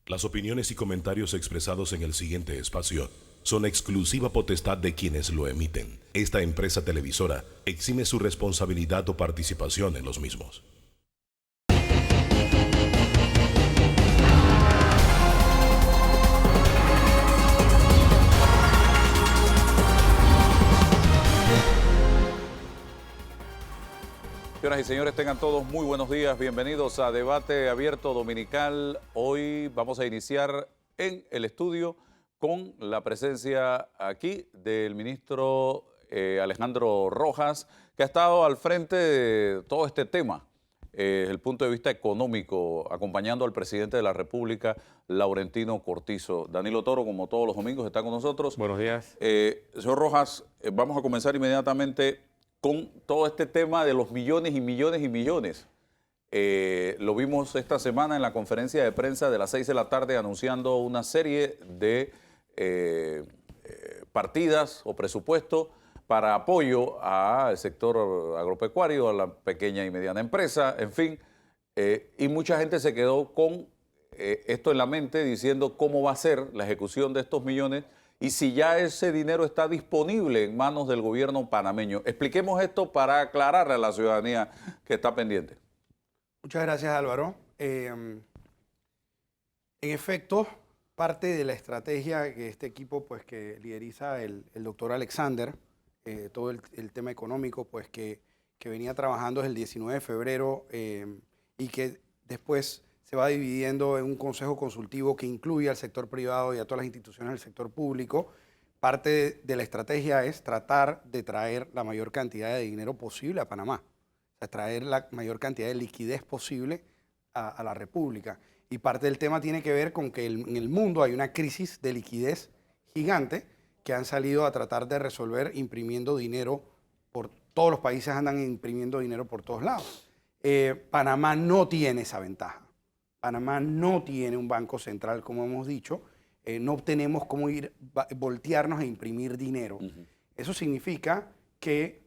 Las opiniones y comentarios expresados en el siguiente espacio son exclusiva potestad de quienes lo emiten. Esta empresa televisora exime su responsabilidad o participación en los mismos. Señoras y señores, tengan todos muy buenos días. Bienvenidos a Debate Abierto Dominical. Hoy vamos a iniciar en el estudio con la presencia aquí del ministro Alejandro Rojas, que ha estado al frente de todo este tema, desde el punto de vista económico, acompañando al presidente de la República, Laurentino Cortizo. Danilo Toro, como todos los domingos, está con nosotros. Buenos días. Señor Rojas, vamos a comenzar inmediatamente con todo este tema de los millones y millones y millones. Lo vimos esta semana en la conferencia de prensa de las 6 de la tarde anunciando una serie de partidas o presupuestos para apoyo al sector agropecuario, a la pequeña y mediana empresa, en fin. Y mucha gente se quedó con esto en la mente diciendo cómo va a ser la ejecución de estos millones y si ya ese dinero está disponible en manos del gobierno panameño. Expliquemos esto para aclararle a la ciudadanía que está pendiente. Muchas gracias, Álvaro. En efecto, parte de la estrategia que este equipo que lideriza el doctor Alexander, todo el tema económico que venía trabajando desde el 19 de febrero y que después se va dividiendo en un consejo consultivo que incluye al sector privado y a todas las instituciones del sector público. Parte de la estrategia es tratar de traer la mayor cantidad de dinero posible a Panamá, o sea, traer la mayor cantidad de liquidez posible a la República. Y parte del tema tiene que ver con que en el mundo hay una crisis de liquidez gigante que han salido a tratar de resolver imprimiendo dinero por todos los países, andan imprimiendo dinero por todos lados. Panamá no tiene esa ventaja. Panamá no tiene un banco central, como hemos dicho. No tenemos cómo voltearnos e imprimir dinero. Eso significa que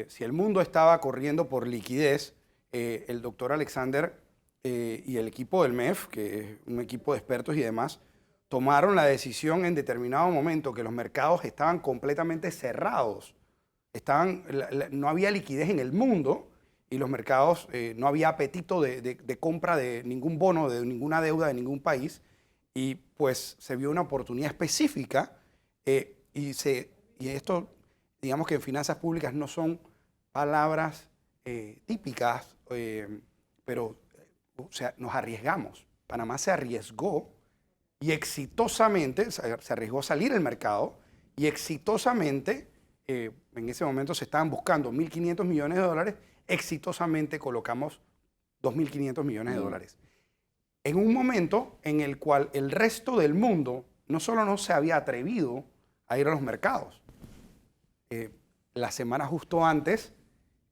si el mundo estaba corriendo por liquidez, el doctor Alexander y el equipo del MEF, que es un equipo de expertos y demás, tomaron la decisión en determinado momento que los mercados estaban completamente cerrados. No había liquidez en el mundo y los mercados, no había apetito de compra de ningún bono, de ninguna deuda de ningún país, y pues se vio una oportunidad específica y esto, digamos que en finanzas públicas no son palabras típicas, pero o sea, nos arriesgamos. Panamá se arriesgó y exitosamente, se arriesgó a salir al mercado y exitosamente, en ese momento se estaban buscando 1.500 millones de dólares, exitosamente colocamos 2.500 millones de dólares. En un momento en el cual el resto del mundo no solo no se había atrevido a ir a los mercados. La semana justo antes,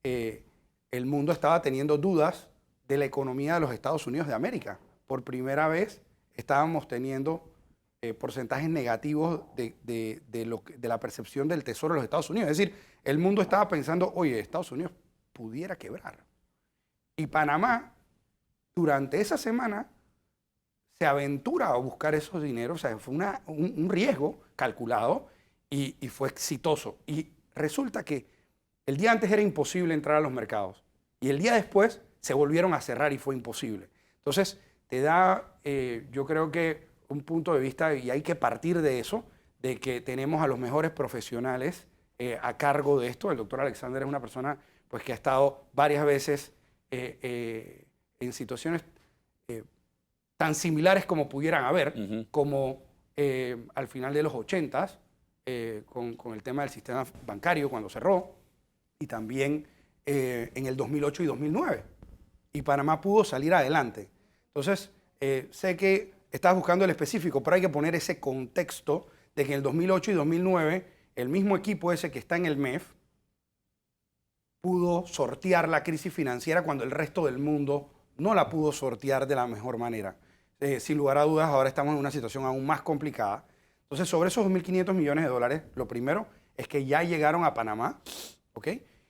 el mundo estaba teniendo dudas de la economía de los Estados Unidos de América. Por primera vez estábamos teniendo porcentajes negativos de la percepción del tesoro de los Estados Unidos. Es decir, el mundo estaba pensando, oye, Estados Unidos pudiera quebrar. Y Panamá, durante esa semana, se aventura a buscar esos dineros. O sea, fue un riesgo calculado y fue exitoso. Y resulta que el día antes era imposible entrar a los mercados. Y el día después se volvieron a cerrar y fue imposible. Entonces, te da, yo creo que un punto de vista, y hay que partir de eso, de que tenemos a los mejores profesionales a cargo de esto. El doctor Alexander es una persona que ha estado varias veces en situaciones tan similares como pudieran haber, como al final de los 80s, con el tema del sistema bancario cuando cerró, y también en el 2008 y 2009. Y Panamá pudo salir adelante. Entonces, sé que estás buscando el específico, pero hay que poner ese contexto de que en el 2008 y 2009, el mismo equipo ese que está en el MEF pudo sortear la crisis financiera cuando el resto del mundo no la pudo sortear de la mejor manera. Sin lugar a dudas, ahora estamos en una situación aún más complicada. Entonces, sobre esos 2.500 millones de dólares, lo primero es que ya llegaron a Panamá, ¿ok?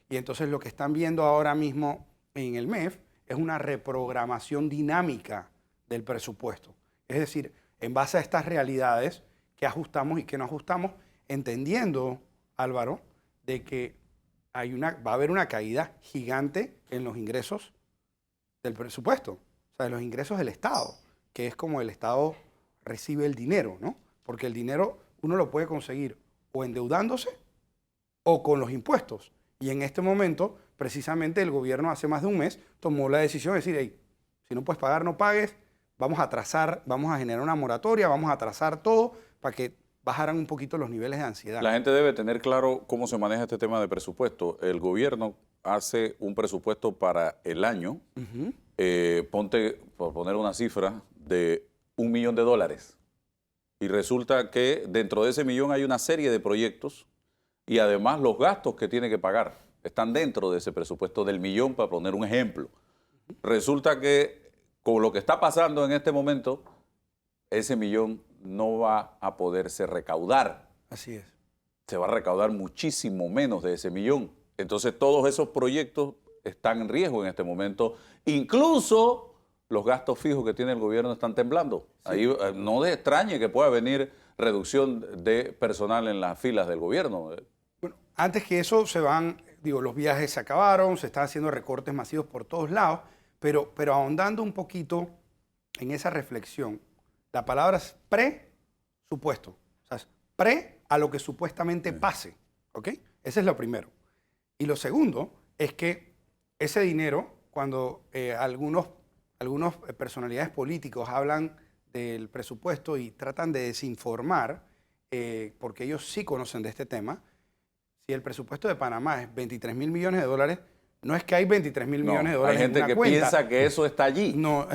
Y entonces lo que están viendo ahora mismo en el MEF es una reprogramación dinámica del presupuesto. Es decir, en base a estas realidades, qué ajustamos y qué no ajustamos, entendiendo, Álvaro, de que va a haber una caída gigante en los ingresos del presupuesto, o sea, de los ingresos del Estado, que es como el Estado recibe el dinero, ¿no? Porque el dinero uno lo puede conseguir o endeudándose o con los impuestos. Y en este momento, precisamente el gobierno hace más de un mes tomó la decisión de decir, hey, si no puedes pagar, no pagues, vamos a atrasar, vamos a generar una moratoria, vamos a atrasar todo para que bajaran un poquito los niveles de ansiedad. La gente debe tener claro cómo se maneja este tema de presupuesto. El gobierno hace un presupuesto para el año, ponte, por poner una cifra, de $1 millón. Y resulta que dentro de ese millón hay una serie de proyectos y además los gastos que tiene que pagar están dentro de ese presupuesto del millón, para poner un ejemplo. Resulta que con lo que está pasando en este momento, ese millón no va a poderse recaudar. Así es. Se va a recaudar muchísimo menos de ese millón. Entonces todos esos proyectos están en riesgo en este momento. Incluso los gastos fijos que tiene el gobierno están temblando. Sí. Ahí no te extrañe que pueda venir reducción de personal en las filas del gobierno. Bueno, antes que eso los viajes se acabaron, se están haciendo recortes masivos por todos lados, pero ahondando un poquito en esa reflexión, la palabra es presupuesto. O sea, es pre a lo que supuestamente pase. ¿Ok? Ese es lo primero. Y lo segundo es que ese dinero, cuando algunas personalidades políticos hablan del presupuesto y tratan de desinformar, porque ellos sí conocen de este tema, si el presupuesto de Panamá es $23 mil millones, no es que hay $23 mil millones en una cuenta. Hay gente que piensa que eso está allí. No,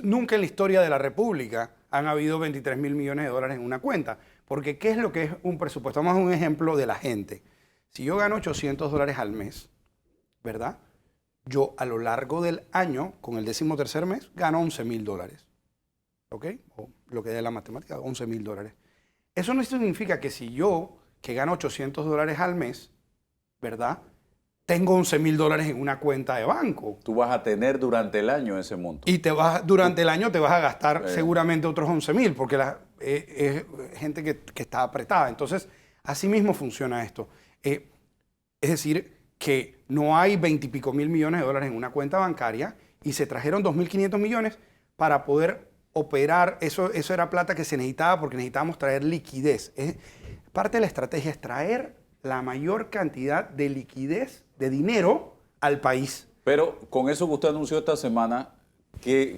nunca en la historia de la República han habido $23 mil millones en una cuenta. Porque ¿qué es lo que es un presupuesto? Vamos a un ejemplo de la gente. Si yo gano $800 al mes, ¿verdad? Yo a lo largo del año, con el 13º mes, gano $11 mil. ¿Ok? O lo que dé la matemática, $11 mil. Eso no significa que si yo, que gano $800 al mes, ¿verdad?, tengo $11 mil en una cuenta de banco. Tú vas a tener durante el año ese monto. Y durante el año te vas a gastar seguramente otros 11 mil, porque es gente que está apretada. Entonces, así mismo funciona esto. Es decir, que no hay 20 y pico mil millones de dólares en una cuenta bancaria y se trajeron 2.500 millones para poder operar. Eso era plata que se necesitaba porque necesitábamos traer liquidez. Parte de la estrategia es traer la mayor cantidad de liquidez, de dinero, al país. Pero con eso que usted anunció esta semana,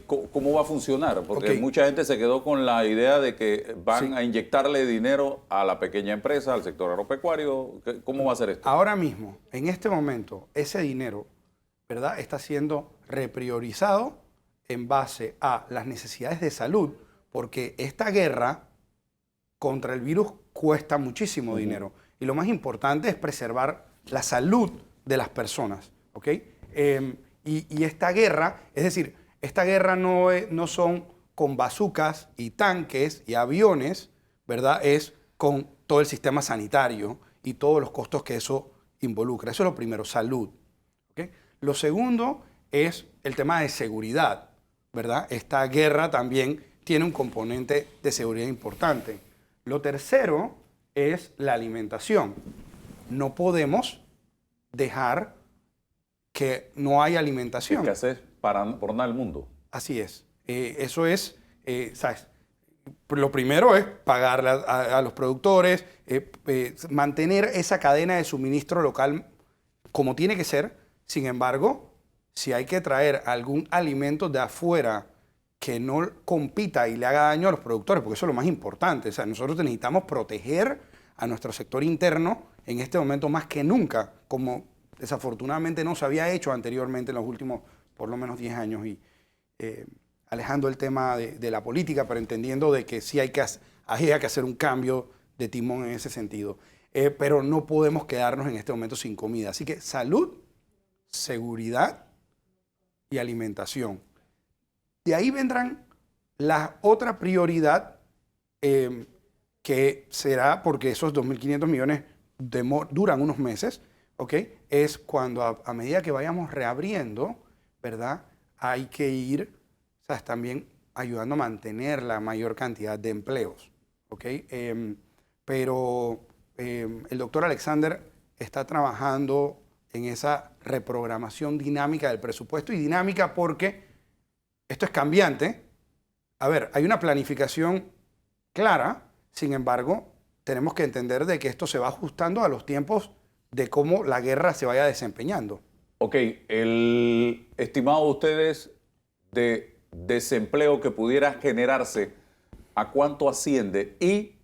¿cómo va a funcionar? Porque mucha gente se quedó con la idea de que van a inyectarle dinero a la pequeña empresa, al sector agropecuario. ¿Cómo va a ser esto? Ahora mismo, en este momento, ese dinero, ¿verdad?, está siendo repriorizado en base a las necesidades de salud, porque esta guerra contra el virus cuesta muchísimo dinero. Y lo más importante es preservar la salud de las personas, ¿ok? Y esta guerra, es decir, esta guerra no son con bazucas y tanques y aviones, ¿verdad? Es con todo el sistema sanitario y todos los costos que eso involucra. Eso es lo primero, salud. ¿Okay? Lo segundo es el tema de seguridad, ¿verdad? Esta guerra también tiene un componente de seguridad importante. Lo tercero es la alimentación. No podemos dejar que no haya alimentación. Escasez por nada del mundo. Así es. Eso es, ¿sabes? Lo primero es pagarle a los productores, mantener esa cadena de suministro local como tiene que ser. Sin embargo, si hay que traer algún alimento de afuera que no compita y le haga daño a los productores, porque eso es lo más importante. O sea, nosotros necesitamos proteger a nuestro sector interno en este momento más que nunca, como desafortunadamente no se había hecho anteriormente en los últimos por lo menos 10 años, y alejando el tema de la política, pero entendiendo de que sí hay que hacer un cambio de timón en ese sentido. Pero no podemos quedarnos en este momento sin comida. Así que salud, seguridad y alimentación. De ahí vendrán la otra prioridad, que será, porque esos 2.500 millones duran unos meses, ¿ok? Es cuando a medida que vayamos reabriendo, ¿verdad? Hay que ir, ¿sabes?, también ayudando a mantener la mayor cantidad de empleos. ¿Ok? Pero el doctor Alexander está trabajando en esa reprogramación dinámica del presupuesto, y dinámica porque esto es cambiante. A ver, hay una planificación clara, sin embargo, tenemos que entender de que esto se va ajustando a los tiempos de cómo la guerra se vaya desempeñando. Ok, el estimado de ustedes de desempleo que pudiera generarse, ¿a cuánto asciende? Y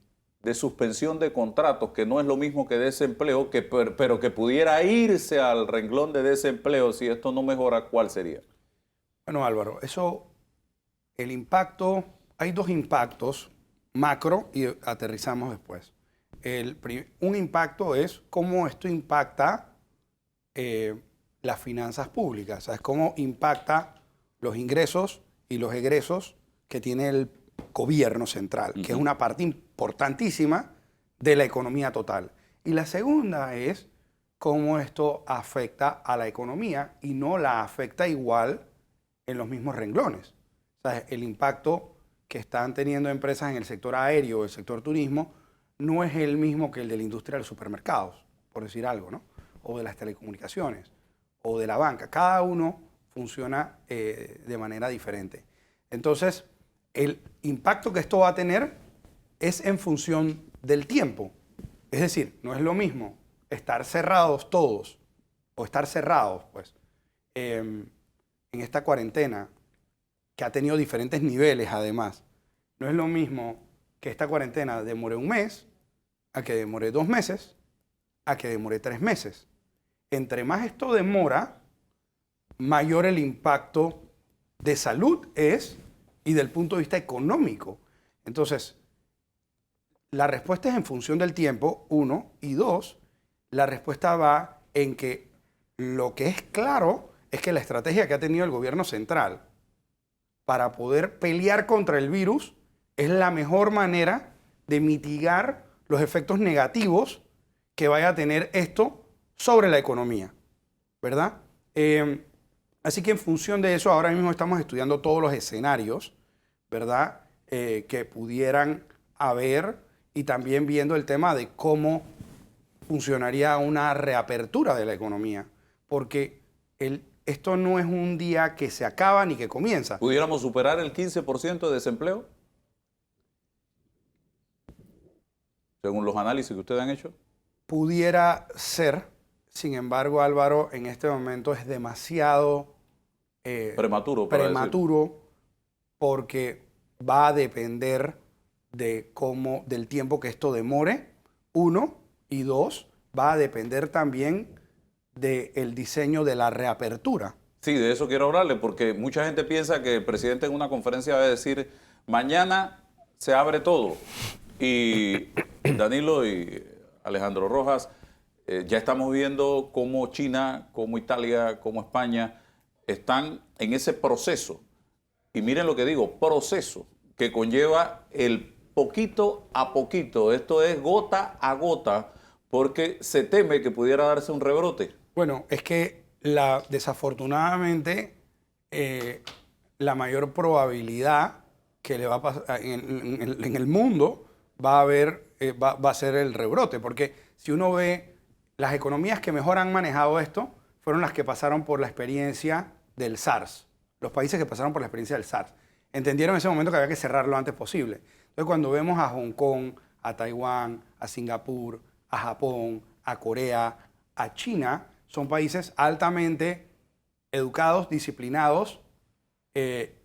de suspensión de contratos, que no es lo mismo que desempleo, pero que pudiera irse al renglón de desempleo si esto no mejora, ¿cuál sería? Bueno, Álvaro, el impacto, hay dos impactos macro y aterrizamos después. Un impacto es cómo esto impacta las finanzas públicas, ¿sabes? Cómo impacta los ingresos y los egresos que tiene el gobierno central, que es una parte importantísima de la economía total. Y la segunda es cómo esto afecta a la economía y no la afecta igual en los mismos renglones. ¿Sabes? El impacto que están teniendo empresas en el sector aéreo o el sector turismo no es el mismo que el de la industria de los supermercados, por decir algo, ¿no? O de las telecomunicaciones, o de la banca. Cada uno funciona de manera diferente. Entonces, el impacto que esto va a tener es en función del tiempo. Es decir, no es lo mismo estar cerrados todos, o estar cerrados, pues, en esta cuarentena, que ha tenido diferentes niveles además. No es lo mismo que esta cuarentena demore un mes, a que demore 2 meses, a que demore 3 meses. Entre más esto demora, mayor el impacto de salud es y del punto de vista económico. Entonces, la respuesta es en función del tiempo, 1, y 2, la respuesta va en que lo que es claro es que la estrategia que ha tenido el gobierno central para poder pelear contra el virus es la mejor manera de mitigar los efectos negativos que vaya a tener esto sobre la economía, ¿verdad? Así que en función de eso, ahora mismo estamos estudiando todos los escenarios, ¿verdad? Que pudieran haber, y también viendo el tema de cómo funcionaría una reapertura de la economía, porque esto no es un día que se acaba ni que comienza. ¿Pudiéramos superar el 15% de desempleo? Según los análisis que ustedes han hecho. Pudiera ser, sin embargo, Álvaro, en este momento es demasiado prematuro porque va a depender de del tiempo que esto demore, 1, y 2, va a depender también del diseño de la reapertura. Sí, de eso quiero hablarle, porque mucha gente piensa que el presidente en una conferencia va a decir, mañana se abre todo. Y Danilo y Alejandro Rojas, ya estamos viendo cómo China, cómo Italia, cómo España están en ese proceso. Y miren lo que digo, proceso, que conlleva el poquito a poquito. Esto es gota a gota, porque se teme que pudiera darse un rebrote. Bueno, es que desafortunadamente la mayor probabilidad que le va a pasar en el mundo va a ser el rebrote, porque si uno ve las economías que mejor han manejado esto fueron las que pasaron por la experiencia del SARS, los países que pasaron por la experiencia del SARS. Entendieron en ese momento que había que cerrar lo antes posible. Entonces, cuando vemos a Hong Kong, a Taiwán, a Singapur, a Japón, a Corea, a China, son países altamente educados, disciplinados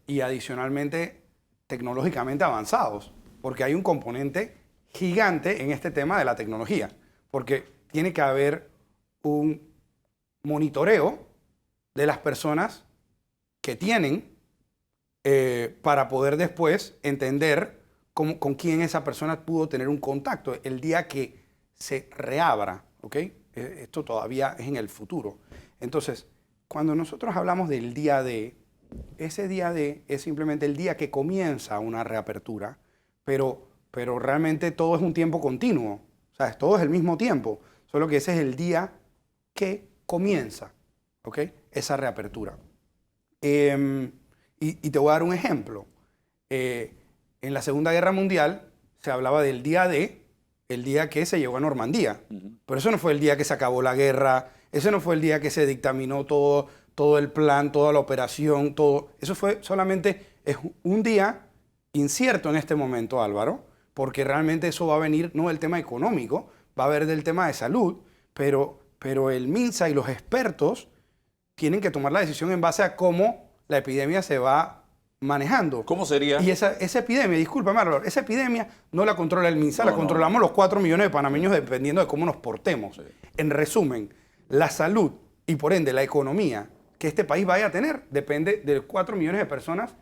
y adicionalmente tecnológicamente avanzados, porque hay un componente gigante en este tema de la tecnología, porque tiene que haber un monitoreo de las personas que tienen para poder después entender con quién esa persona pudo tener un contacto el día que se reabra, ¿ok? Esto todavía es en el futuro. Entonces, cuando nosotros hablamos del día D, ese día D es simplemente el día que comienza una reapertura, pero realmente todo es un tiempo continuo, o sea, todo es el mismo tiempo, solo que ese es el día que comienza, ¿ok? Esa reapertura. Y te voy a dar un ejemplo. En la Segunda Guerra Mundial se hablaba del día D, el día que se llegó a Normandía. Pero eso no fue el día que se acabó la guerra, ese no fue el día que se dictaminó todo el plan, toda la operación, todo. Eso fue solamente es un día incierto en este momento, Álvaro, porque realmente eso va a venir no del tema económico, va a haber del tema de salud, pero el MINSA y los expertos tienen que tomar la decisión en base a cómo la epidemia se va manejando. ¿Cómo sería? Y esa epidemia, discúlpame, Álvaro, esa epidemia no la controla el MINSA, la controlamos los 4 millones de panameños dependiendo de cómo nos portemos. Sí. En resumen, la salud y por ende la economía que este país vaya a tener depende de 4 millones de personas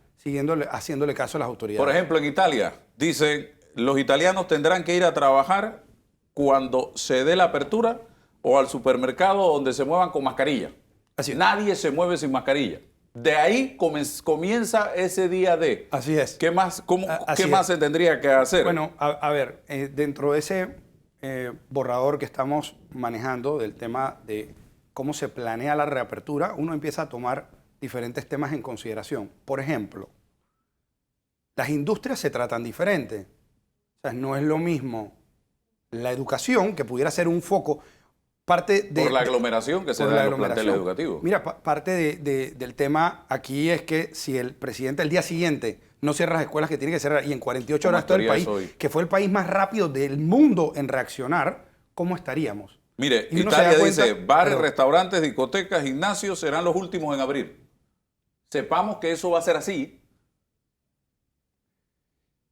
haciéndole caso a las autoridades. Por ejemplo, en Italia, dicen, los italianos tendrán que ir a trabajar cuando se dé la apertura o al supermercado donde se muevan con mascarilla. Así es. Nadie se mueve sin mascarilla. De ahí comienza ese día D. Así es. ¿Qué más se tendría que hacer? Bueno, a ver, dentro de ese borrador que estamos manejando del tema de cómo se planea la reapertura, uno empieza a tomar diferentes temas en consideración. Por ejemplo, las industrias se tratan diferente. O sea, no es lo mismo la educación, que pudiera ser un foco, parte de... Por la aglomeración que se da en los planteles educativos. Mira, parte del tema aquí es que si el presidente el día siguiente no cierra las escuelas que tiene que cerrar y en 48 horas todo el país, que fue el país más rápido del mundo en reaccionar, ¿cómo estaríamos? Mire, Italia dice, bares, restaurantes, discotecas, gimnasios serán los últimos en abrir. Sepamos que eso va a ser así.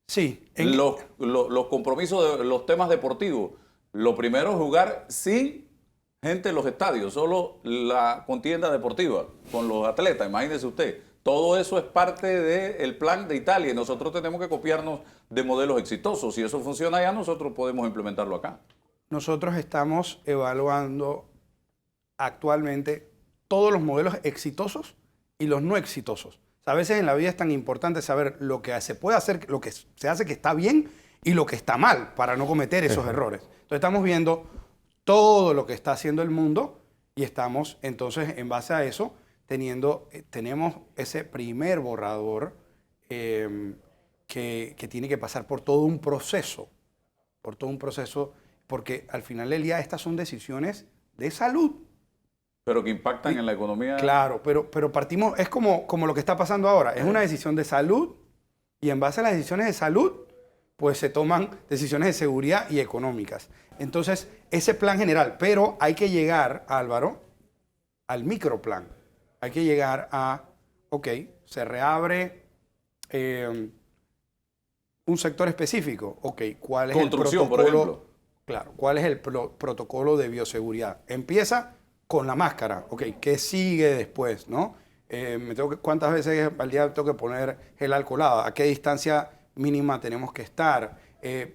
Sí. Los compromisos de los temas deportivos. Lo primero es jugar sin gente en los estadios, solo la contienda deportiva con los atletas, imagínese usted. Todo eso es parte del plan de Italia y nosotros tenemos que copiarnos de modelos exitosos. Si eso funciona allá, nosotros podemos implementarlo acá. Nosotros estamos evaluando actualmente todos los modelos exitosos y los no exitosos. O sea, a veces en la vida es tan importante saber lo que se puede hacer, lo que se hace que está bien y lo que está mal para no cometer esos errores. Entonces estamos viendo todo lo que está haciendo el mundo y estamos entonces en base a eso tenemos ese primer borrador que tiene que pasar por todo un proceso, porque al final del día estas son decisiones de salud. Pero que impactan en la economía. Claro, pero partimos, es como lo que está pasando ahora, es una decisión de salud y en base a las decisiones de salud, pues se toman decisiones de seguridad y económicas. Entonces, ese plan general, pero hay que llegar, Álvaro, al microplan. Hay que llegar a, ok, se reabre un sector específico. Ok, ¿cuál es construcción, el protocolo? por ejemplo. Claro, ¿cuál es el protocolo de bioseguridad? Empieza con la máscara. Ok, ¿qué sigue después, no? ¿Cuántas veces al día tengo que poner gel alcoholado? ¿A qué distancia mínima tenemos que estar?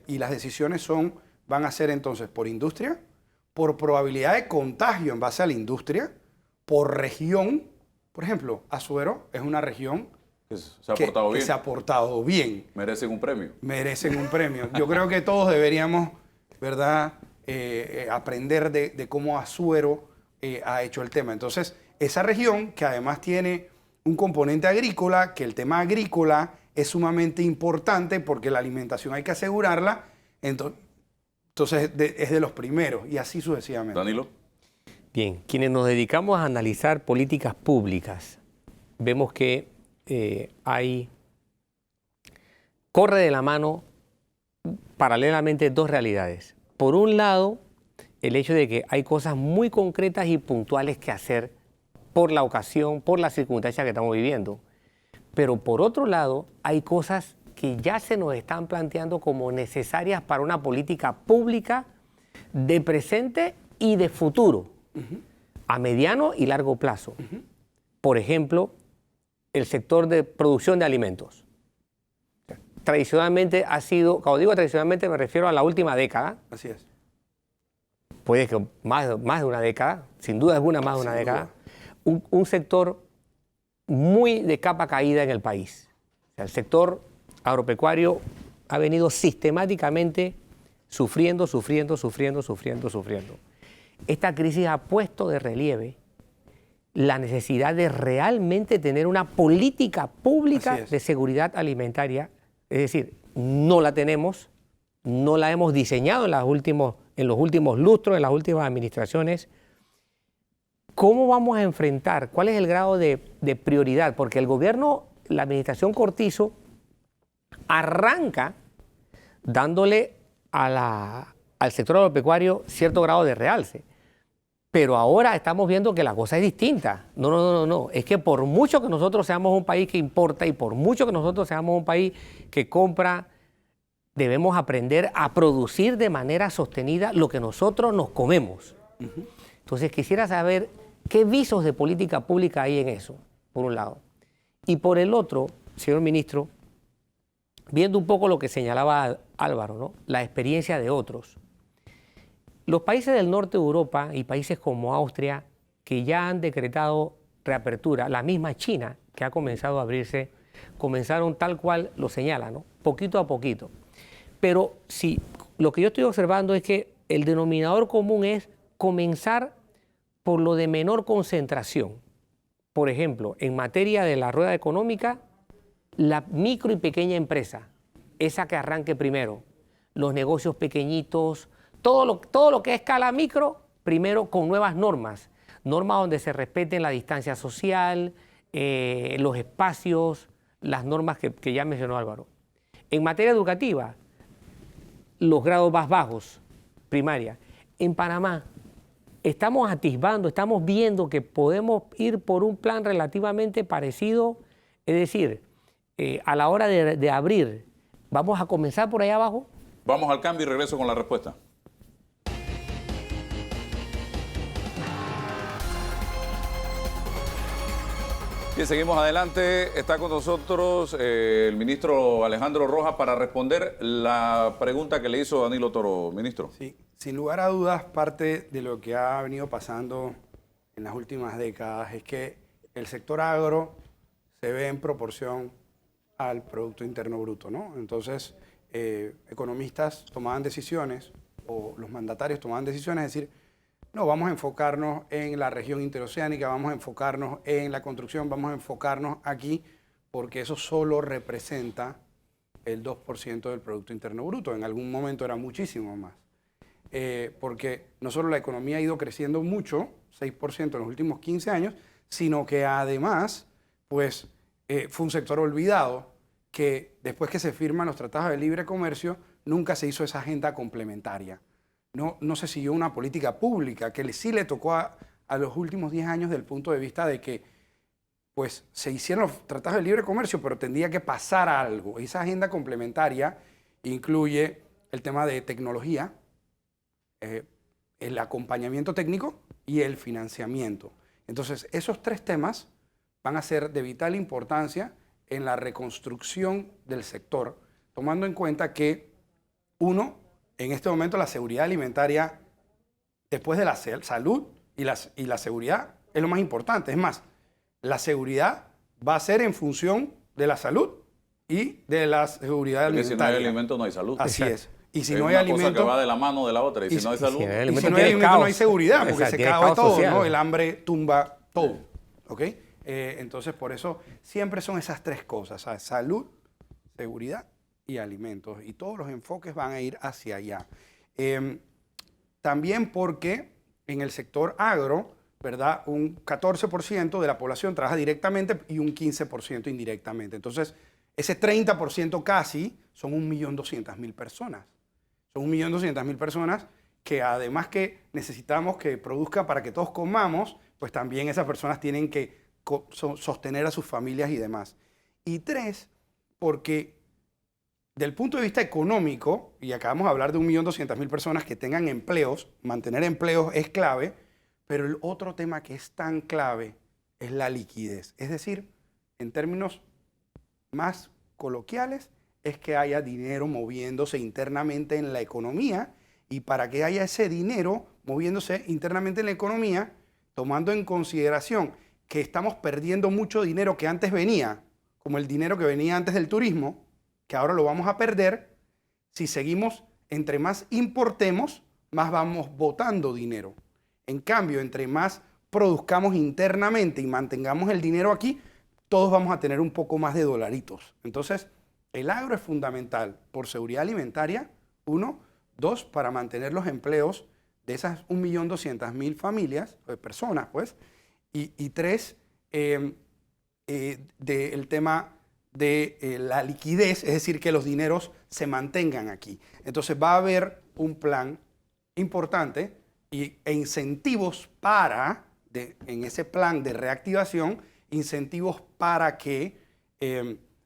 Y las decisiones van a ser entonces por industria, por probabilidad de contagio en base a la industria, por región. Por ejemplo, Azuero es una región que se ha portado bien. Merecen un premio. Merecen un premio. Yo creo que todos deberíamos, ¿verdad?, aprender de cómo Azuero ha hecho el tema. Entonces, esa región que además tiene un componente agrícola, que el tema agrícola es sumamente importante porque la alimentación hay que asegurarla, entonces es de los primeros y así sucesivamente. Danilo. Bien, quienes nos dedicamos a analizar políticas públicas, vemos que corre de la mano paralelamente dos realidades. Por un lado, el hecho de que hay cosas muy concretas y puntuales que hacer por la ocasión, por la circunstancia que estamos viviendo. Pero por otro lado, hay cosas que ya se nos están planteando como necesarias para una política pública de presente y de futuro, a mediano y largo plazo. Por ejemplo, el sector de producción de alimentos. Tradicionalmente ha sido, cuando digo tradicionalmente me refiero a la última década. Así es. Puede que más de una década, sin duda alguna más de una década, un sector muy de capa caída en el país. O sea, el sector agropecuario ha venido sistemáticamente sufriendo. Esta crisis ha puesto de relieve la necesidad de realmente tener una política pública de seguridad alimentaria Es decir, no la tenemos, no la hemos diseñado en los últimos lustros, en las últimas administraciones. ¿Cómo vamos a enfrentar? ¿Cuál es el grado de prioridad? Porque el gobierno, la administración Cortizo, arranca dándole al sector agropecuario cierto grado de realce. Pero ahora estamos viendo que la cosa es distinta. No. Es que por mucho que nosotros seamos un país que importa y por mucho que nosotros seamos un país que compra, debemos aprender a producir de manera sostenida lo que nosotros nos comemos. Entonces quisiera saber qué visos de política pública hay en eso, por un lado. Y por el otro, señor ministro, viendo un poco lo que señalaba Álvaro, ¿no? La experiencia de otros. Los países del norte de Europa y países como Austria, que ya han decretado reapertura, la misma China, que ha comenzado a abrirse, comenzaron tal cual lo señala, ¿no? Poquito a poquito. Pero sí, lo que yo estoy observando es que el denominador común es comenzar por lo de menor concentración. Por ejemplo, en materia de la rueda económica, la micro y pequeña empresa, esa que arranque primero, los negocios pequeñitos, todo lo que es escala micro, primero con nuevas normas donde se respeten la distancia social, los espacios, las normas que ya mencionó Álvaro. En materia educativa, los grados más bajos, primaria. En Panamá, estamos atisbando, estamos viendo que podemos ir por un plan relativamente parecido, es decir, a la hora de abrir, ¿vamos a comenzar por allá abajo? Vamos al cambio y regreso con la respuesta. Bien, seguimos adelante. Está con nosotros el ministro Alejandro Rojas para responder la pregunta que le hizo Danilo Toro. Ministro. Sí, sin lugar a dudas, parte de lo que ha venido pasando en las últimas décadas es que el sector agro se ve en proporción al Producto Interno Bruto, ¿no? Entonces, economistas tomaban decisiones, o los mandatarios tomaban decisiones, es decir, no, vamos a enfocarnos en la región interoceánica, vamos a enfocarnos en la construcción, vamos a enfocarnos aquí, porque eso solo representa el 2% del Producto Interno Bruto. En algún momento era muchísimo más. Porque no solo la economía ha ido creciendo mucho, 6% en los últimos 15 años, sino que además, pues, fue un sector olvidado que después que se firman los tratados de libre comercio, nunca se hizo esa agenda complementaria. No se siguió una política pública que sí le tocó a los últimos 10 años del punto de vista de que pues, se hicieron los tratados de libre comercio, pero tendría que pasar algo. Esa agenda complementaria incluye el tema de tecnología, el acompañamiento técnico y el financiamiento. Entonces, esos tres temas van a ser de vital importancia en la reconstrucción del sector, tomando en cuenta que, uno, en este momento la seguridad alimentaria, después de la salud y la seguridad, es lo más importante. Es más, la seguridad va a ser en función de la salud y de la seguridad alimentaria. Porque si no hay alimento no hay salud. Así es. Y si es no hay alimento... una cosa que va de la mano de la otra. Y si no hay salud... Y si no hay alimento no hay seguridad, porque se cae todo, ¿no? El hambre tumba todo. ¿Ok? Entonces, por eso siempre son esas tres cosas, ¿sabes? Salud, seguridad y alimentos. Y todos los enfoques van a ir hacia allá. También porque en el sector agro, ¿verdad? Un 14% de la población trabaja directamente y un 15% indirectamente. Entonces, ese 30% casi son 1.200.000 personas. Son 1.200.000 personas que además que necesitamos que produzcan para que todos comamos, pues también esas personas tienen que sostener a sus familias y demás. Y tres, porque del punto de vista económico, y acabamos de hablar de 1.200.000 personas que tengan empleos, mantener empleos es clave, pero el otro tema que es tan clave es la liquidez. Es decir, en términos más coloquiales, es que haya dinero moviéndose internamente en la economía, y para que haya ese dinero moviéndose internamente en la economía, tomando en consideración que estamos perdiendo mucho dinero que antes venía, como el dinero que venía antes del turismo, que ahora lo vamos a perder, si seguimos, entre más importemos, más vamos botando dinero. En cambio, entre más produzcamos internamente y mantengamos el dinero aquí, todos vamos a tener un poco más de dolaritos. Entonces, el agro es fundamental por seguridad alimentaria, uno. Dos, para mantener los empleos de esas 1.200.000 familias, personas, pues. Y tres, del tema de la liquidez, es decir, que los dineros se mantengan aquí. Entonces va a haber un plan importante e incentivos en ese plan de reactivación, incentivos para que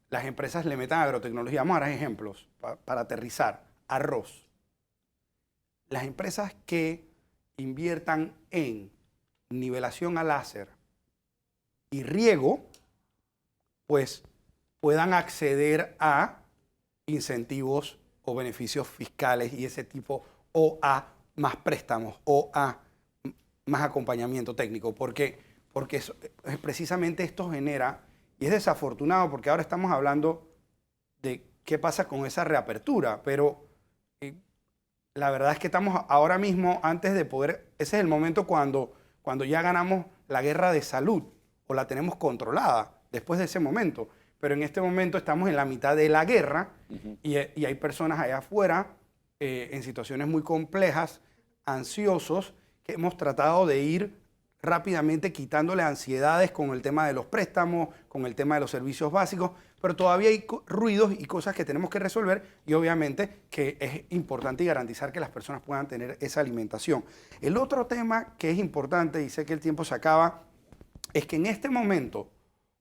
las empresas le metan agrotecnología. Vamos a dar ejemplos para aterrizar. Arroz. Las empresas que inviertan en nivelación a láser y riego, pues puedan acceder a incentivos o beneficios fiscales y ese tipo, o a más préstamos, o a más acompañamiento técnico, porque precisamente esto genera, y es desafortunado porque ahora estamos hablando de qué pasa con esa reapertura, pero la verdad es que estamos ahora mismo, antes de poder, ese es el momento cuando ya ganamos la guerra de salud o la tenemos controlada después de ese momento. Pero en este momento estamos en la mitad de la guerra y hay personas allá afuera en situaciones muy complejas, ansiosos, que hemos tratado de ir rápidamente quitándole ansiedades con el tema de los préstamos, con el tema de los servicios básicos, pero todavía hay ruidos y cosas que tenemos que resolver y obviamente que es importante garantizar que las personas puedan tener esa alimentación. El otro tema que es importante, y sé que el tiempo se acaba, es que en este momento,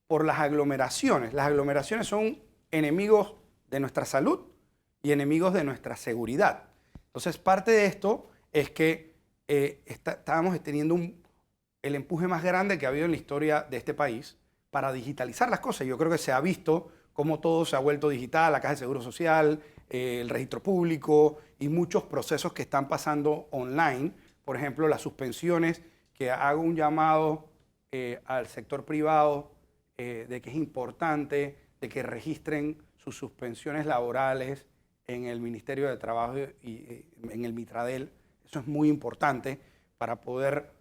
por las aglomeraciones son enemigos de nuestra salud y enemigos de nuestra seguridad. Entonces, parte de esto es que estábamos teniendo el empuje más grande que ha habido en la historia de este país para digitalizar las cosas. Yo creo que se ha visto cómo todo se ha vuelto digital, la Caja de Seguro Social, el registro público y muchos procesos que están pasando online. Por ejemplo, las suspensiones, que hago un llamado al sector privado de que es importante de que registren sus suspensiones laborales en el Ministerio de Trabajo y en el Mitradel. Eso es muy importante para poder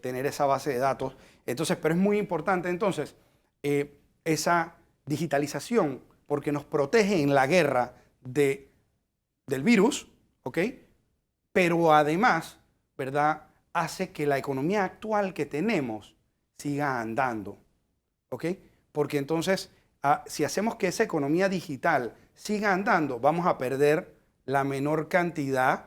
tener esa base de datos. Entonces, pero es muy importante entonces esa digitalización porque nos protege en la guerra del virus, ¿ok? Pero además, ¿verdad?, hace que la economía actual que tenemos siga andando, ¿ok? Porque entonces, si hacemos que esa economía digital siga andando, vamos a perder la menor cantidad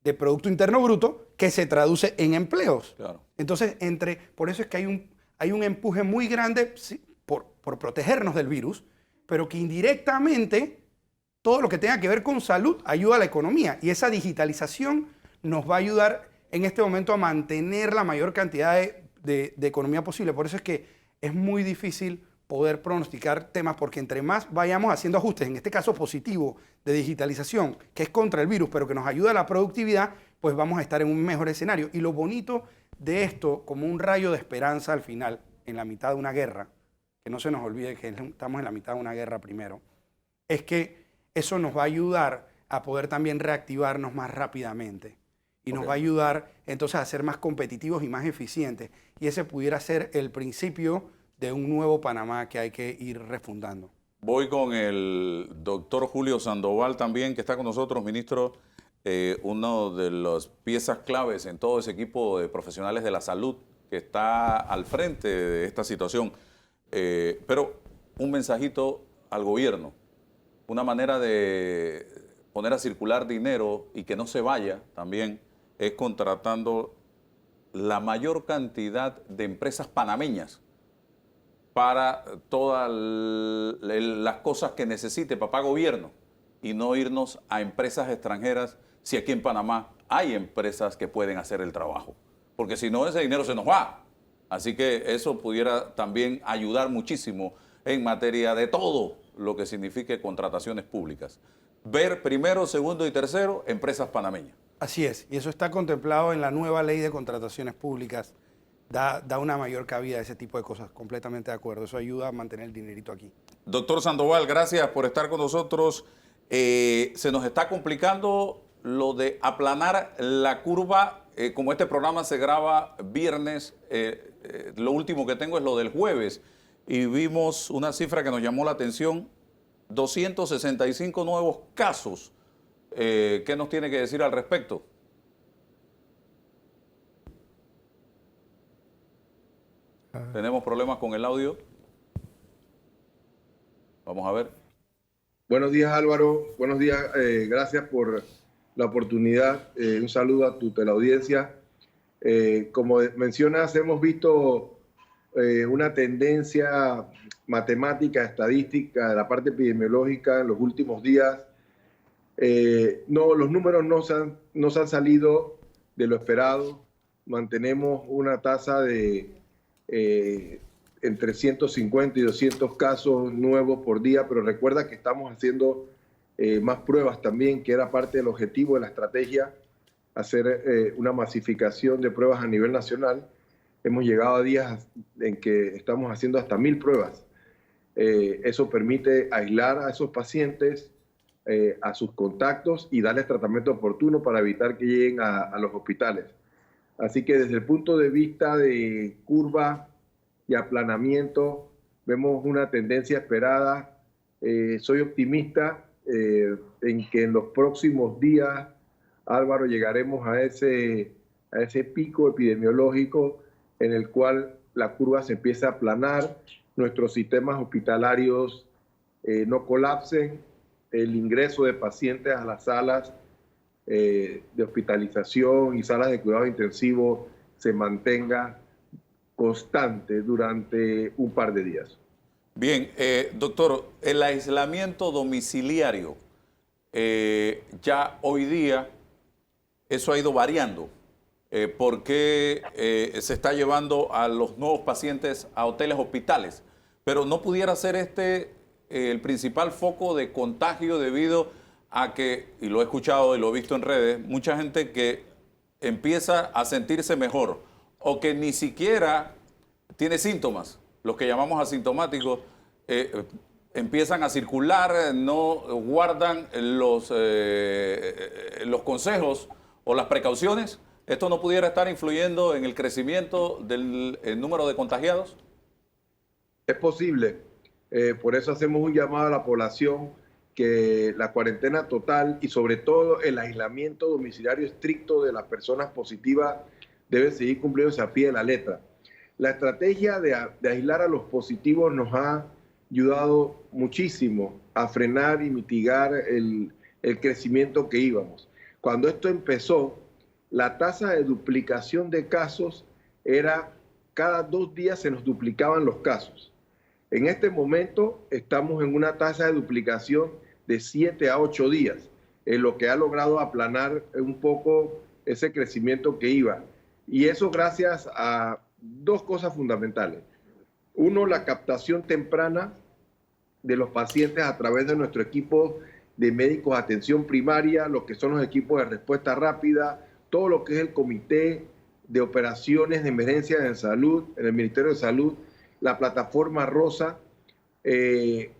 de Producto Interno Bruto que se traduce en empleos. Claro. Entonces, por eso es que hay un empuje muy grande por protegernos del virus, pero que indirectamente todo lo que tenga que ver con salud ayuda a la economía. Y esa digitalización nos va a ayudar en este momento a mantener la mayor cantidad de economía posible. Por eso es que es muy difícil poder pronosticar temas, porque entre más vayamos haciendo ajustes, en este caso positivo, de digitalización, que es contra el virus, pero que nos ayuda a la productividad, pues vamos a estar en un mejor escenario. Y lo bonito de esto, como un rayo de esperanza al final, en la mitad de una guerra, que no se nos olvide que estamos en la mitad de una guerra primero, es que eso nos va a ayudar a poder también reactivarnos más rápidamente. Y nos va a ayudar entonces a ser más competitivos y más eficientes. Y ese pudiera ser el principio de un nuevo Panamá que hay que ir refundando. Voy con el doctor Julio Sandoval también, que está con nosotros, ministro, uno de las piezas claves en todo ese equipo de profesionales de la salud que está al frente de esta situación. Pero un mensajito al gobierno, una manera de poner a circular dinero y que no se vaya también es contratando la mayor cantidad de empresas panameñas para todas las cosas que necesite papá gobierno y no irnos a empresas extranjeras si aquí en Panamá hay empresas que pueden hacer el trabajo. Porque si no, ese dinero se nos va. Así que eso pudiera también ayudar muchísimo en materia de todo lo que signifique contrataciones públicas. Ver primero, segundo y tercero empresas panameñas. Así es, y eso está contemplado en la nueva ley de contrataciones públicas. Da una mayor cabida a ese tipo de cosas, completamente de acuerdo. Eso ayuda a mantener el dinerito aquí. Doctor Sandoval, gracias por estar con nosotros. Se nos está complicando lo de aplanar la curva. Como este programa se graba viernes, lo último que tengo es lo del jueves. Y vimos una cifra que nos llamó la atención. 265 nuevos casos. ¿Qué nos tiene que decir al respecto? Tenemos problemas con el audio. Vamos a ver. Buenos días, Álvaro. Buenos días. Gracias por la oportunidad. Un saludo a tu teleaudiencia. Como mencionas, hemos visto una tendencia matemática, estadística de la parte epidemiológica en los últimos días. No, los números no se han salido de lo esperado. Mantenemos una tasa de entre 150 y 200 casos nuevos por día, pero recuerda que estamos haciendo más pruebas también, que era parte del objetivo de la estrategia, hacer una masificación de pruebas a nivel nacional. Hemos llegado a días en que estamos haciendo hasta 1000 pruebas. Eso permite aislar a esos pacientes, a sus contactos y darles tratamiento oportuno para evitar que lleguen a los hospitales. Así que desde el punto de vista de curva y aplanamiento, vemos una tendencia esperada. Soy optimista en que en los próximos días, Álvaro, llegaremos a ese pico epidemiológico en el cual la curva se empieza a aplanar, nuestros sistemas hospitalarios no colapsen, el ingreso de pacientes a las salas de hospitalización y salas de cuidado intensivo se mantenga constante durante un par de días. Bien, doctor, el aislamiento domiciliario, ya hoy día eso ha ido variando. ¿Por qué se está llevando a los nuevos pacientes a hoteles, hospitales? Pero no pudiera ser el principal foco de contagio debido a que, y lo he escuchado y lo he visto en redes, mucha gente que empieza a sentirse mejor o que ni siquiera tiene síntomas, los que llamamos asintomáticos, empiezan a circular, no guardan los consejos o las precauciones. ¿Esto no pudiera estar influyendo en el crecimiento del número de contagiados? Es posible. Por eso hacemos un llamado a la población que la cuarentena total y sobre todo el aislamiento domiciliario estricto de las personas positivas debe seguir cumpliéndose a pie de la letra. La estrategia de aislar a los positivos nos ha ayudado muchísimo a frenar y mitigar el crecimiento que íbamos. Cuando esto empezó, la tasa de duplicación de casos era cada 2 días se nos duplicaban los casos. En este momento estamos en una tasa de duplicación de 7 a 8 días, en lo que ha logrado aplanar un poco ese crecimiento que iba. Y eso gracias a 2 cosas fundamentales. Uno, la captación temprana de los pacientes a través de nuestro equipo de médicos de atención primaria, lo que son los equipos de respuesta rápida, todo lo que es el comité de operaciones de emergencia en salud, en el Ministerio de Salud, la plataforma Rosa y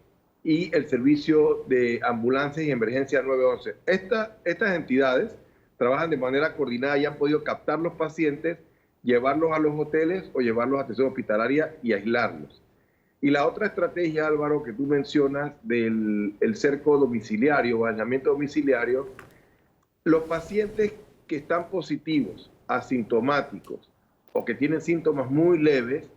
el servicio de ambulancias y emergencia 911. Estas entidades trabajan de manera coordinada y han podido captar los pacientes, llevarlos a los hoteles o llevarlos a atención hospitalaria y aislarlos. Y la otra estrategia, Álvaro, que tú mencionas del cerco domiciliario o aislamiento domiciliario, los pacientes que están positivos, asintomáticos o que tienen síntomas muy leves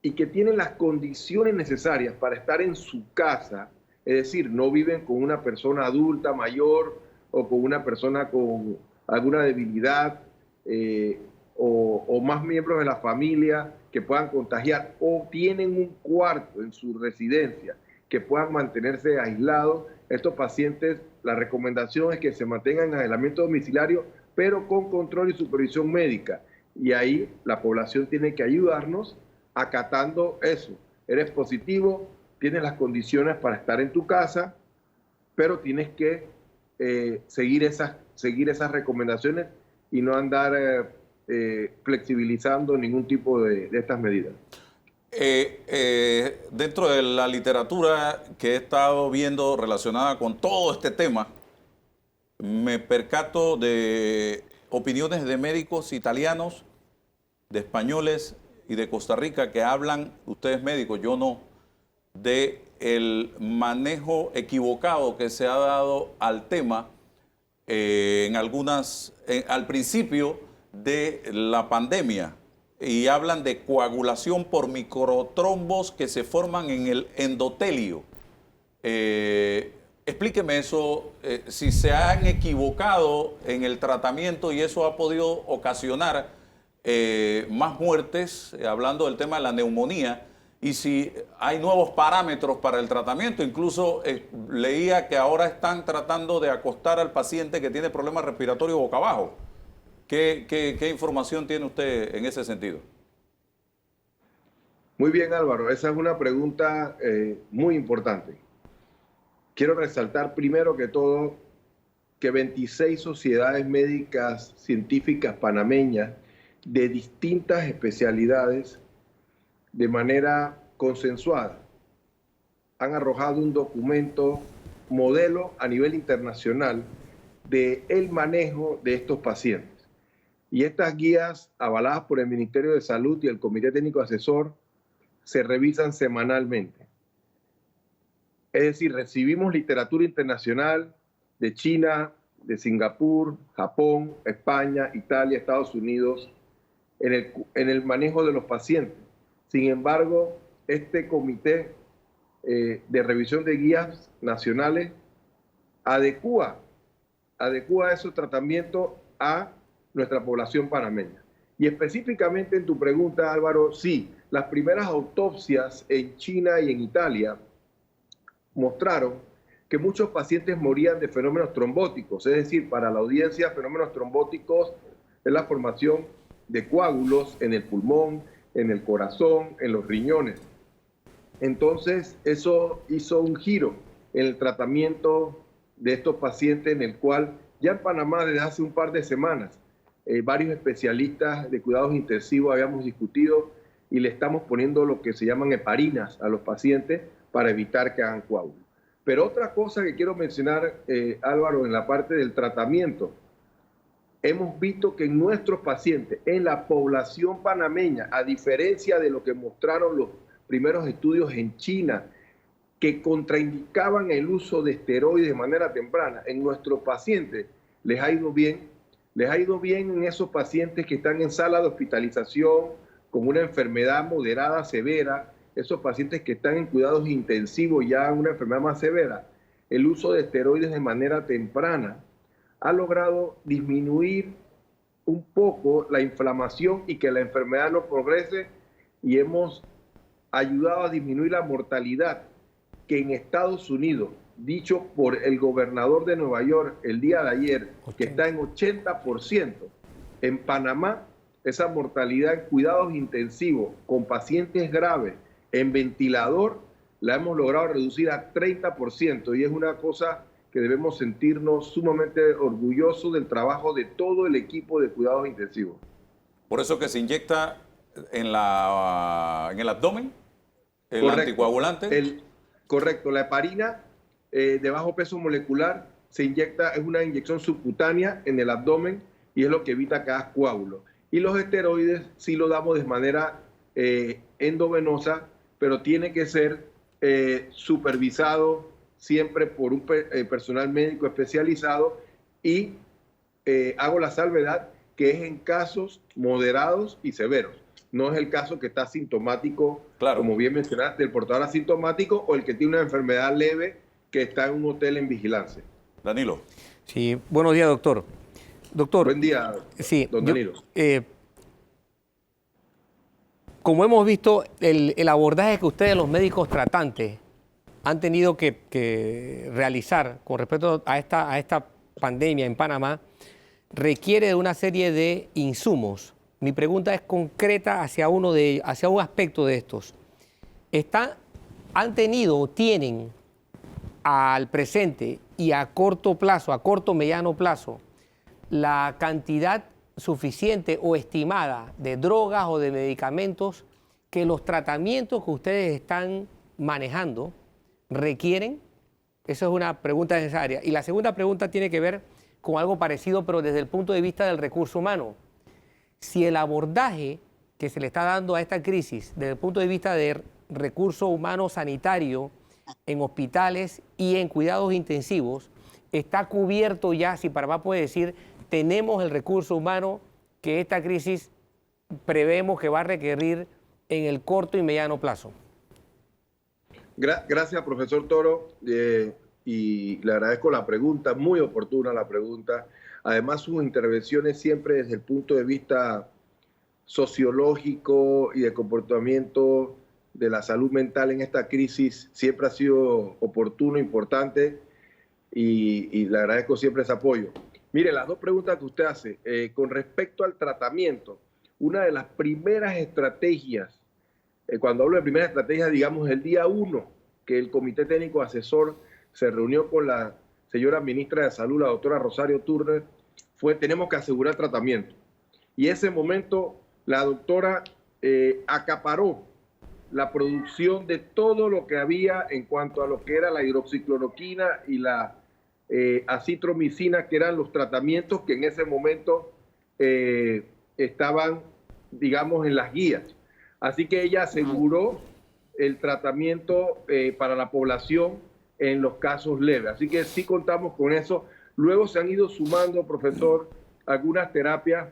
y que tienen las condiciones necesarias para estar en su casa, es decir, no viven con una persona adulta mayor o con una persona con alguna debilidad o más miembros de la familia que puedan contagiar o tienen un cuarto en su residencia que puedan mantenerse aislados. Estos pacientes, la recomendación es que se mantengan en aislamiento domiciliario, pero con control y supervisión médica. Y ahí la población tiene que ayudarnos acatando eso. Eres positivo, tienes las condiciones para estar en tu casa, pero tienes que seguir esas recomendaciones y no andar flexibilizando ningún tipo de estas medidas. Dentro de la literatura que he estado viendo relacionada con todo este tema, me percato de opiniones de médicos italianos, de españoles y de Costa Rica que hablan, ustedes médicos, yo no, de el manejo equivocado que se ha dado al tema al principio de la pandemia, y hablan de coagulación por microtrombos que se forman en el endotelio. Explíqueme eso, si se han equivocado en el tratamiento y eso ha podido ocasionar más muertes, hablando del tema de la neumonía, y si hay nuevos parámetros para el tratamiento. Incluso leía que ahora están tratando de acostar al paciente que tiene problemas respiratorios boca abajo. ¿Qué información tiene usted en ese sentido? Muy bien, Álvaro. Esa es una pregunta muy importante. Quiero resaltar primero que todo que 26 sociedades médicas científicas panameñas de distintas especialidades, de manera consensuada, han arrojado un documento modelo a nivel internacional de el manejo de estos pacientes. Y estas guías, avaladas por el Ministerio de Salud y el Comité Técnico Asesor, se revisan semanalmente. Es decir, recibimos literatura internacional de China, de Singapur, Japón, España, Italia, Estados Unidos, en el manejo de los pacientes. Sin embargo, este comité de revisión de guías nacionales adecúa esos tratamientos a nuestra población panameña. Y específicamente en tu pregunta, Álvaro, sí, las primeras autopsias en China y en Italia mostraron que muchos pacientes morían de fenómenos trombóticos. Es decir, para la audiencia, fenómenos trombóticos es la formación de coágulos en el pulmón, en el corazón, en los riñones. Entonces, eso hizo un giro en el tratamiento de estos pacientes, en el cual ya en Panamá desde hace un par de semanas varios especialistas de cuidados intensivos habíamos discutido y le estamos poniendo lo que se llaman heparinas a los pacientes para evitar que hagan coágulos. Pero otra cosa que quiero mencionar, Álvaro, en la parte del tratamiento, hemos visto que en nuestros pacientes, en la población panameña, a diferencia de lo que mostraron los primeros estudios en China, que contraindicaban el uso de esteroides de manera temprana, en nuestros pacientes les ha ido bien. Les ha ido bien en esos pacientes que están en sala de hospitalización con una enfermedad moderada, severa, esos pacientes que están en cuidados intensivos ya una enfermedad más severa. El uso de esteroides de manera temprana ha logrado disminuir un poco la inflamación y que la enfermedad no progrese, y hemos ayudado a disminuir la mortalidad que en Estados Unidos, dicho por el gobernador de Nueva York el día de ayer, que está en 80%, en Panamá esa mortalidad en cuidados intensivos con pacientes graves en ventilador la hemos logrado reducir a 30%, y es una cosa que debemos sentirnos sumamente orgullosos del trabajo de todo el equipo de cuidados intensivos. Por eso que se inyecta en el abdomen el Correcto. Anticoagulante. Correcto, la heparina de bajo peso molecular se inyecta, es una inyección subcutánea en el abdomen y es lo que evita que hagas coágulos. Y los esteroides sí lo damos de manera endovenosa, pero tiene que ser supervisado siempre por un personal médico especializado, y hago la salvedad que es en casos moderados y severos. No es el caso que está asintomático, claro, como bien mencionaste, el portador asintomático o el que tiene una enfermedad leve que está en un hotel en vigilancia. Danilo. Sí, buenos días, doctor. Doctor. Buen día, sí, don Danilo. Como hemos visto, el abordaje que ustedes, los médicos tratantes, han tenido que realizar con respecto a esta pandemia en Panamá, requiere de una serie de insumos. Mi pregunta es concreta hacia un aspecto de estos. ¿Han tenido o tienen al presente y a corto plazo, a corto mediano plazo, la cantidad suficiente o estimada de drogas o de medicamentos que los tratamientos que ustedes están manejando requieren? Esa es una pregunta necesaria. Y la segunda pregunta tiene que ver con algo parecido, pero desde el punto de vista del recurso humano. Si el abordaje que se le está dando a esta crisis desde el punto de vista de recurso humano sanitario en hospitales y en cuidados intensivos está cubierto ya, si Panamá puede decir, tenemos el recurso humano que esta crisis prevemos que va a requerir en el corto y mediano plazo? Gracias, profesor Toro, y le agradezco la pregunta, muy oportuna la pregunta. Además, sus intervenciones siempre desde el punto de vista sociológico y de comportamiento de la salud mental en esta crisis siempre ha sido oportuno, importante, y le agradezco siempre ese apoyo. Mire, las dos preguntas que usted hace, con respecto al tratamiento, una de las primeras estrategias, cuando hablo de primeras estrategias, digamos el día 1, que el Comité Técnico Asesor se reunió con la señora ministra de Salud, la doctora Rosario Turner, fue tenemos que asegurar tratamiento. Y ese momento la doctora acaparó la producción de todo lo que había en cuanto a lo que era la hidroxicloroquina y la acitromicina, que eran los tratamientos que en ese momento estaban, digamos, en las guías. Así que ella aseguró el tratamiento para la población en los casos leves. Así que sí contamos con eso. Luego se han ido sumando, profesor, algunas terapias,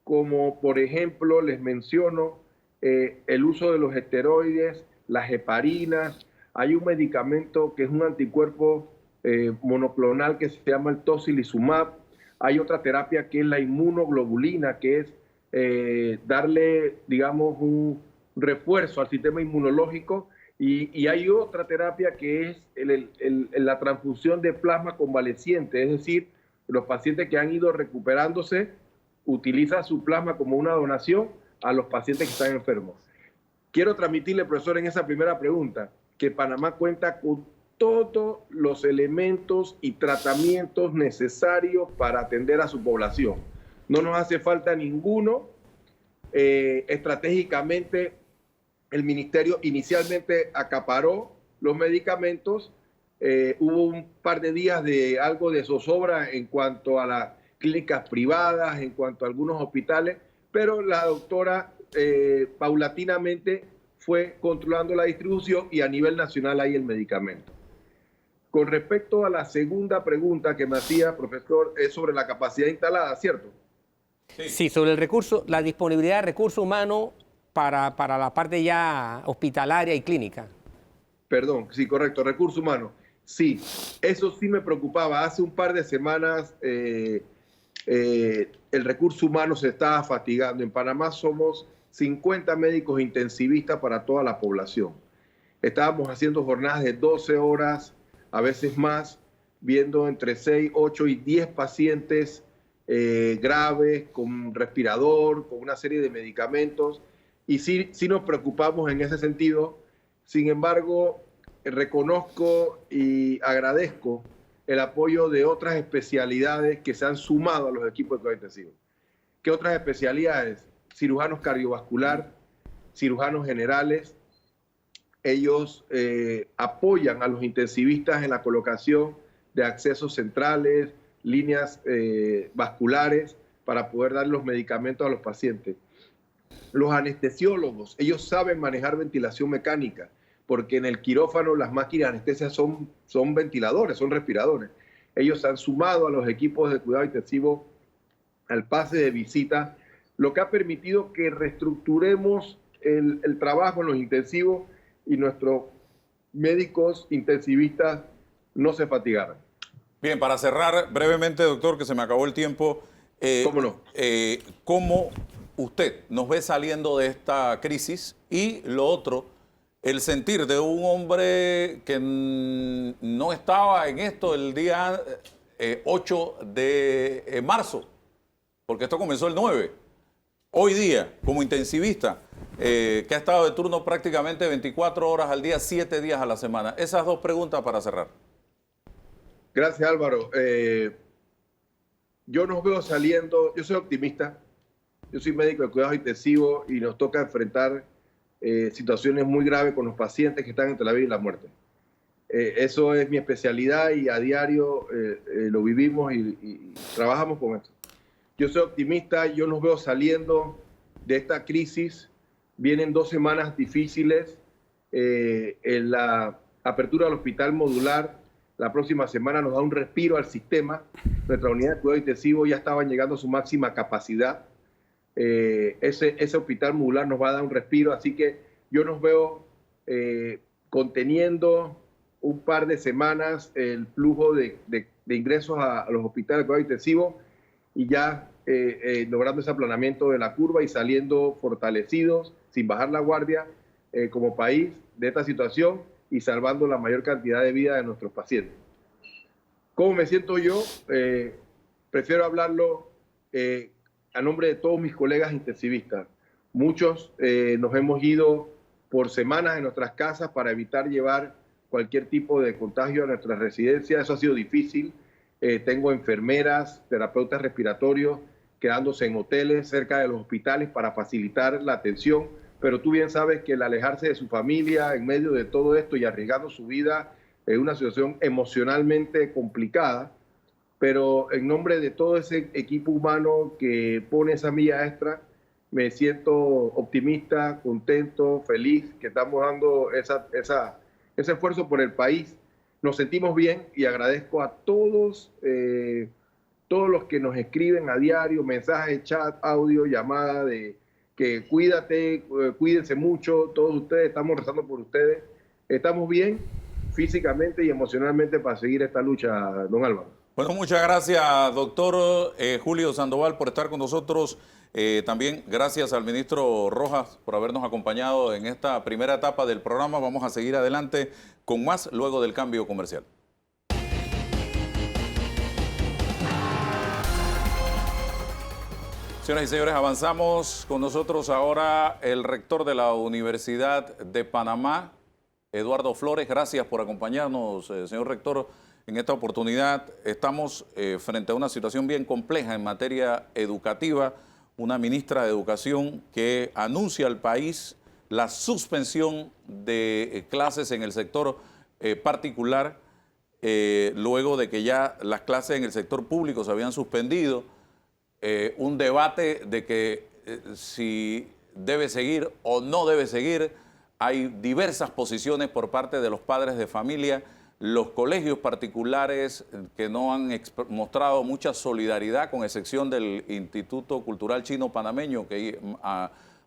como por ejemplo, les menciono, el uso de los esteroides, las heparinas. Hay un medicamento que es un anticuerpo monoclonal que se llama el tocilizumab. Hay otra terapia que es la inmunoglobulina, que es darle, digamos, un refuerzo al sistema inmunológico. Y hay otra terapia que es la transfusión de plasma convaleciente, es decir, los pacientes que han ido recuperándose utilizan su plasma como una donación a los pacientes que están enfermos. Quiero transmitirle, profesor, en esa primera pregunta, que Panamá cuenta con todos los elementos y tratamientos necesarios para atender a su población. No nos hace falta ninguno. Estratégicamente, el ministerio inicialmente acaparó los medicamentos. Hubo un par de días de algo de zozobra en cuanto a las clínicas privadas, en cuanto a algunos hospitales, pero la doctora paulatinamente fue controlando la distribución y a nivel nacional hay el medicamento. Con respecto a la segunda pregunta que me hacía, profesor, es sobre la capacidad instalada, ¿cierto? Sí, sobre el recurso, la disponibilidad de recurso humano para la parte ya hospitalaria y clínica. Perdón, sí, correcto, recurso humano. Sí, eso sí me preocupaba. Hace un par de semanas el recurso humano se estaba fatigando. En Panamá somos 50 médicos intensivistas para toda la población. Estábamos haciendo jornadas de 12 horas, a veces más, viendo entre 6, 8 y 10 pacientes graves, con respirador, con una serie de medicamentos. Y sí nos preocupamos en ese sentido. Sin embargo, reconozco y agradezco el apoyo de otras especialidades que se han sumado a los equipos de cuidados intensivos. ¿Qué otras especialidades? Cirujanos cardiovascular, cirujanos generales. Ellos apoyan a los intensivistas en la colocación de accesos centrales, líneas vasculares, para poder dar los medicamentos a los pacientes. Los anestesiólogos, ellos saben manejar ventilación mecánica, porque en el quirófano las máquinas de anestesia son ventiladores, son respiradores. Ellos se han sumado a los equipos de cuidado intensivo al pase de visita, lo que ha permitido que reestructuremos el trabajo en los intensivos y nuestros médicos intensivistas no se fatigaran. Bien, para cerrar brevemente, doctor, que se me acabó el tiempo. ¿Cómo no? ¿Cómo usted nos ve saliendo de esta crisis? Y lo otro, el sentir de un hombre que no estaba en esto el día 8 de marzo, porque esto comenzó el 9. Hoy día, como intensivista, que ha estado de turno prácticamente 24 horas al día, 7 días a la semana. Esas dos preguntas para cerrar. Gracias, Álvaro. Yo nos veo saliendo, yo soy optimista, yo soy médico de cuidados intensivos y nos toca enfrentar situaciones muy graves con los pacientes que están entre la vida y la muerte. Eso es mi especialidad y a diario lo vivimos y trabajamos con eso. Yo soy optimista, yo nos veo saliendo de esta crisis. Vienen 2 semanas difíciles. apertura del hospital modular la próxima semana nos da un respiro al sistema. Nuestra unidad de cuidado intensivo ya estaban llegando a su máxima capacidad. Ese hospital modular nos va a dar un respiro, así que yo nos veo conteniendo un par de semanas el flujo de ingresos a los hospitales de cuidado intensivo y ya logrando ese aplanamiento de la curva y saliendo fortalecidos, sin bajar la guardia como país de esta situación y salvando la mayor cantidad de vidas de nuestros pacientes. ¿Cómo me siento yo? Prefiero hablarlo a nombre de todos mis colegas intensivistas. Muchos nos hemos ido por semanas en nuestras casas para evitar llevar cualquier tipo de contagio a nuestras residencias. Eso ha sido difícil. Tengo enfermeras, terapeutas respiratorios quedándose en hoteles cerca de los hospitales para facilitar la atención, pero tú bien sabes que el alejarse de su familia en medio de todo esto y arriesgando su vida es una situación emocionalmente complicada, pero en nombre de todo ese equipo humano que pone esa milla extra, me siento optimista, contento, feliz, que estamos dando ese esfuerzo por el país. Nos sentimos bien y agradezco a todos los que nos escriben a diario, mensajes, chat, audio, llamada de que cuídate, cuídense mucho, todos ustedes, estamos rezando por ustedes. Estamos bien físicamente y emocionalmente para seguir esta lucha, don Álvaro. Bueno, muchas gracias, doctor Julio Sandoval, por estar con nosotros. También gracias al ministro Rojas por habernos acompañado en esta primera etapa del programa. Vamos a seguir adelante con más luego del cambio comercial. Señoras y señores, avanzamos con nosotros ahora el rector de la Universidad de Panamá, Eduardo Flores. Gracias por acompañarnos, señor rector. En esta oportunidad estamos frente a una situación bien compleja en materia educativa. Una ministra de Educación que anuncia al país la suspensión de clases en el sector particular, luego de que ya las clases en el sector público se habían suspendido. Un debate de que si debe seguir o no debe seguir. Hay diversas posiciones por parte de los padres de familia. Los colegios particulares que no han mostrado mucha solidaridad, con excepción del Instituto Cultural Chino Panameño, que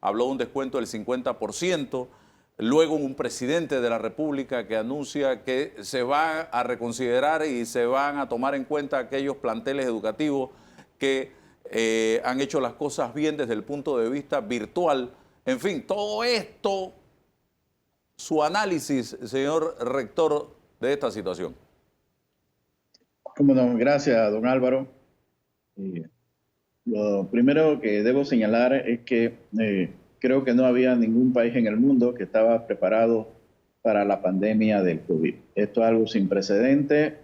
habló de un descuento del 50%. Luego un presidente de la República que anuncia que se va a reconsiderar y se van a tomar en cuenta aquellos planteles educativos que han hecho las cosas bien desde el punto de vista virtual. En fin, todo esto, su análisis, señor rector, de esta situación. Cómo no, gracias, don Álvaro. Lo primero que debo señalar es que creo que no había ningún país en el mundo que estaba preparado para la pandemia del COVID. Esto es algo sin precedente,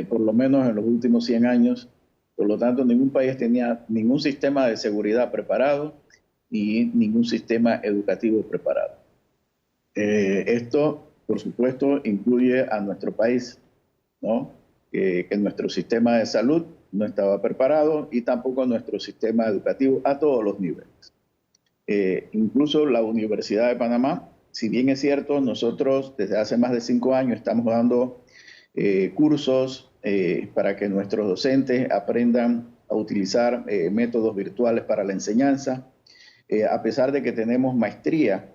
por lo menos en los últimos 100 años. Por lo tanto, ningún país tenía ningún sistema de seguridad preparado y ningún sistema educativo preparado. Esto, por supuesto, incluye a nuestro país, ¿no? Que nuestro sistema de salud no estaba preparado y tampoco nuestro sistema educativo a todos los niveles. Incluso la Universidad de Panamá, si bien es cierto, nosotros desde hace más de 5 años estamos dando cursos para que nuestros docentes aprendan a utilizar métodos virtuales para la enseñanza, a pesar de que tenemos maestría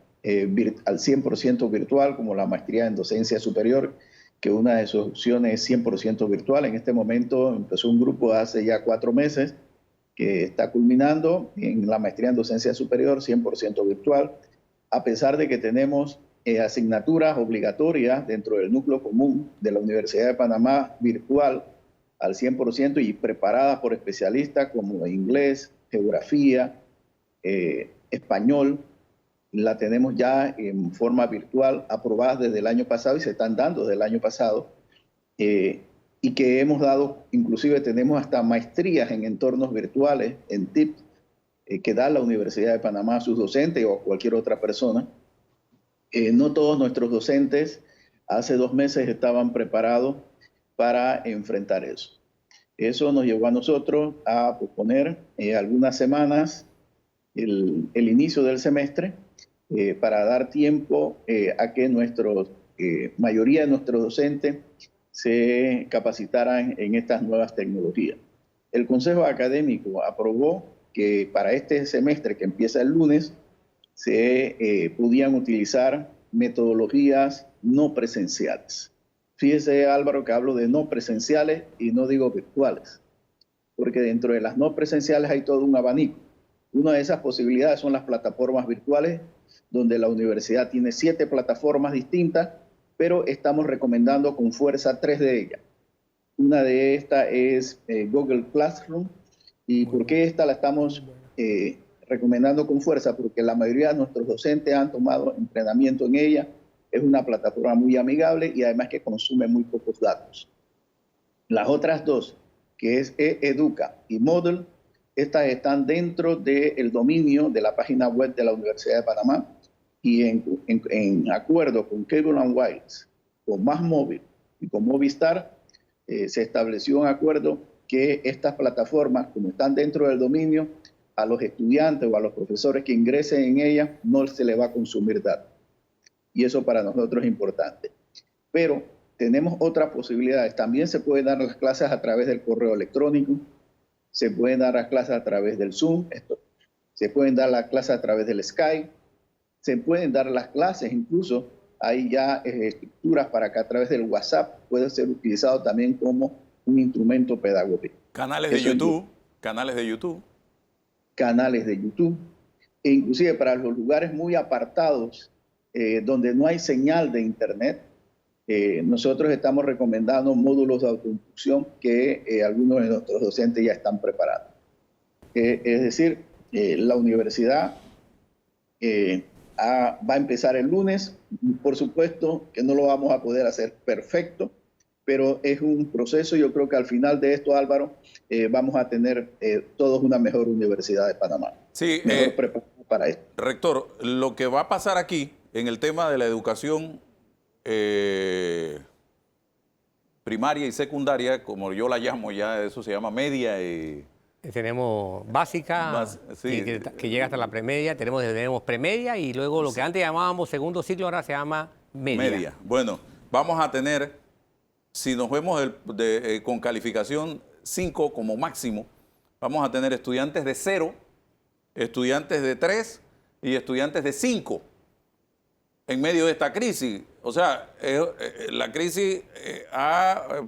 al 100% virtual, como la maestría en docencia superior, que una de sus opciones es 100% virtual. En este momento empezó un grupo hace ya 4 meses que está culminando en la maestría en docencia superior 100% virtual, a pesar de que tenemos asignaturas obligatorias dentro del núcleo común de la Universidad de Panamá virtual al 100% y preparadas por especialistas como inglés, geografía, español. La tenemos ya en forma virtual, aprobadas desde el año pasado y se están dando desde el año pasado, y que hemos dado, inclusive tenemos hasta maestrías en entornos virtuales, en TIPS, que da la Universidad de Panamá a sus docentes o a cualquier otra persona. No todos nuestros docentes hace 2 meses estaban preparados para enfrentar eso. Eso nos llevó a nosotros a posponer algunas semanas el inicio del semestre, para dar tiempo a que nuestros mayoría de nuestros docentes se capacitaran en estas nuevas tecnologías. El Consejo Académico aprobó que para este semestre que empieza el lunes se podían utilizar metodologías no presenciales. Fíjese, Álvaro, que hablo de no presenciales y no digo virtuales, porque dentro de las no presenciales hay todo un abanico. Una de esas posibilidades son las plataformas virtuales, donde la universidad tiene 7 plataformas distintas, pero estamos recomendando con fuerza 3 de ellas. Una de estas es Google Classroom. ¿Y por qué esta la estamos recomendando con fuerza? Porque la mayoría de nuestros docentes han tomado entrenamiento en ella. Es una plataforma muy amigable y además que consume muy pocos datos. Las otras dos, que es Educa y Moodle, estas están dentro del dominio de la página web de la Universidad de Panamá y en acuerdo con Cable & Wireless, con Más Móvil y con Movistar, se estableció un acuerdo que estas plataformas, como están dentro del dominio, a los estudiantes o a los profesores que ingresen en ellas no se les va a consumir datos. Y eso para nosotros es importante. Pero tenemos otras posibilidades. También se pueden dar las clases a través del correo electrónico, se pueden dar las clases a través del Zoom, se pueden dar las clases a través del Skype, se pueden dar las clases, incluso hay ya estructuras para que a través del WhatsApp pueda ser utilizado también como un instrumento pedagógico. Canales de YouTube, canales de YouTube. Canales de YouTube, e inclusive para los lugares muy apartados donde no hay señal de internet, nosotros estamos recomendando módulos de autoinstrucción que algunos de nuestros docentes ya están preparando. Es decir, la universidad va a empezar el lunes. Por supuesto que no lo vamos a poder hacer perfecto, pero es un proceso. Yo creo que al final de esto, Álvaro, vamos a tener todos una mejor Universidad de Panamá. Sí, mejor preparada para esto. Rector, lo que va a pasar aquí en el tema de la educación primaria y secundaria, como yo la llamo ya, eso se llama media y... Tenemos básica, sí, que llega hasta la premedia, tenemos premedia y luego lo que antes llamábamos segundo ciclo ahora se llama media. Bueno, vamos a tener, si nos vemos con calificación 5 como máximo, vamos a tener estudiantes de 0, estudiantes de 3 y estudiantes de 5 en medio de esta crisis. O sea, la crisis ha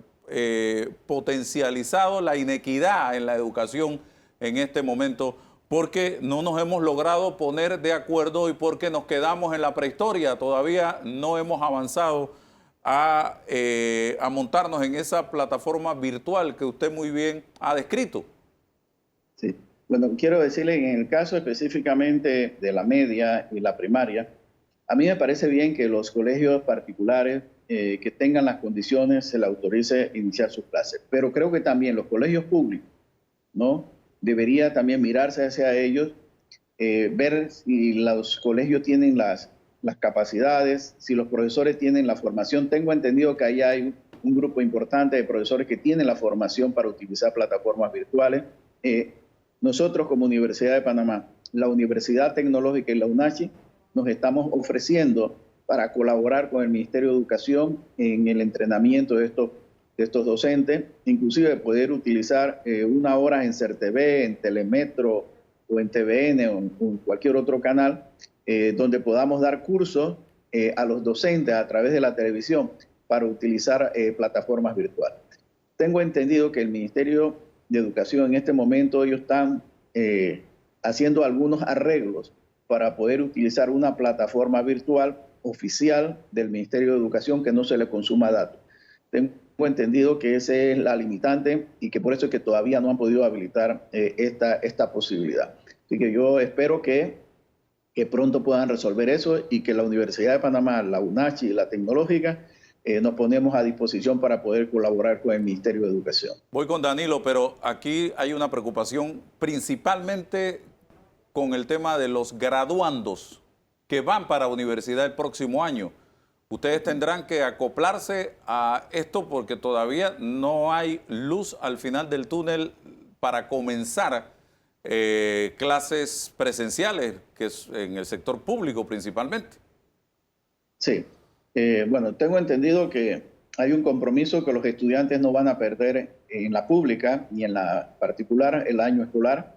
potencializado la inequidad en la educación en este momento porque no nos hemos logrado poner de acuerdo y porque nos quedamos en la prehistoria. Todavía no hemos avanzado a montarnos en esa plataforma virtual que usted muy bien ha descrito. Sí. Bueno, quiero decirle, en el caso específicamente de la media y la primaria, a mí me parece bien que los colegios particulares que tengan las condiciones se les autorice iniciar sus clases. Pero creo que también los colegios públicos, ¿no? Debería también mirarse hacia ellos, ver si los colegios tienen las capacidades, si los profesores tienen la formación. Tengo entendido que ahí hay un grupo importante de profesores que tienen la formación para utilizar plataformas virtuales. Nosotros como Universidad de Panamá, la Universidad Tecnológica y la UNACHI, nos estamos ofreciendo para colaborar con el Ministerio de Educación en el entrenamiento de estos docentes, inclusive poder utilizar 1 hora en CERTV, en Telemetro o en TVN o en cualquier otro canal, donde podamos dar cursos a los docentes a través de la televisión para utilizar plataformas virtuales. Tengo entendido que el Ministerio de Educación en este momento ellos están haciendo algunos arreglos para poder utilizar una plataforma virtual oficial del Ministerio de Educación que no se le consuma datos. Tengo entendido que esa es la limitante y que por eso es que todavía no han podido habilitar esta posibilidad. Así que yo espero que pronto puedan resolver eso y que la Universidad de Panamá, la UNACHI y la Tecnológica nos ponemos a disposición para poder colaborar con el Ministerio de Educación. Voy con Danilo, pero aquí hay una preocupación principalmente con el tema de los graduandos que van para la universidad el próximo año. Ustedes tendrán que acoplarse a esto porque todavía no hay luz al final del túnel para comenzar clases presenciales, que es en el sector público principalmente. Sí. Bueno, tengo entendido que hay un compromiso que los estudiantes no van a perder en la pública ni en la particular el año escolar,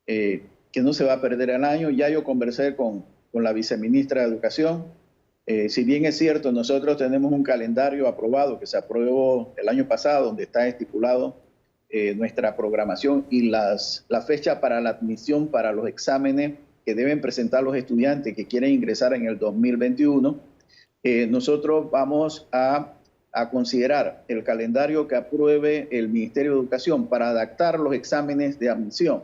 que no se va a perder el año. Ya yo conversé con la viceministra de Educación. Si bien es cierto, nosotros tenemos un calendario aprobado que se aprobó el año pasado, donde está estipulado nuestra programación y la fecha para la admisión para los exámenes que deben presentar los estudiantes que quieren ingresar en el 2021. Nosotros vamos a considerar el calendario que apruebe el Ministerio de Educación para adaptar los exámenes de admisión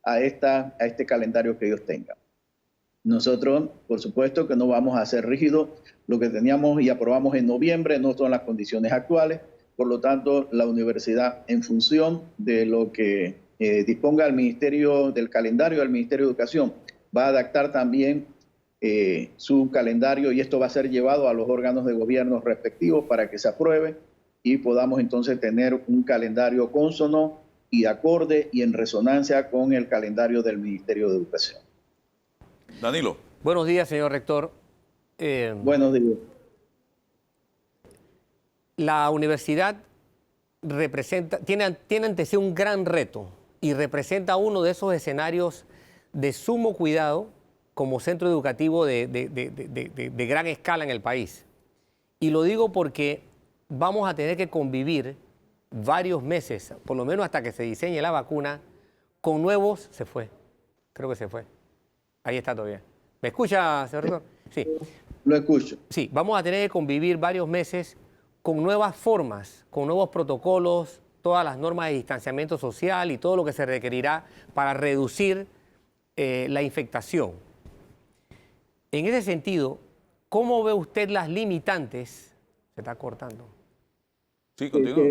a este calendario que ellos tengan. Nosotros, por supuesto, que no vamos a ser rígidos. Lo que teníamos y aprobamos en noviembre no son las condiciones actuales. Por lo tanto, la universidad, en función de lo que disponga el Ministerio del calendario del Ministerio de Educación, va a adaptar también su calendario, y esto va a ser llevado a los órganos de gobierno respectivos para que se apruebe y podamos entonces tener un calendario cónsono y acorde y en resonancia con el calendario del Ministerio de Educación. Danilo. Buenos días, señor rector. Buenos días. La universidad tiene ante sí un gran reto y representa uno de esos escenarios de sumo cuidado como centro educativo de gran escala en el país. Y lo digo porque vamos a tener que convivir varios meses, por lo menos hasta que se diseñe la vacuna, con nuevos... Se fue, creo que se fue. Ahí está todavía. ¿Me escucha, señor rector? Sí. Lo escucho. Sí, vamos a tener que convivir varios meses con nuevas formas, con nuevos protocolos, todas las normas de distanciamiento social y todo lo que se requerirá para reducir la infectación. En ese sentido, ¿cómo ve usted las limitantes? Se está cortando. Sí, continúa.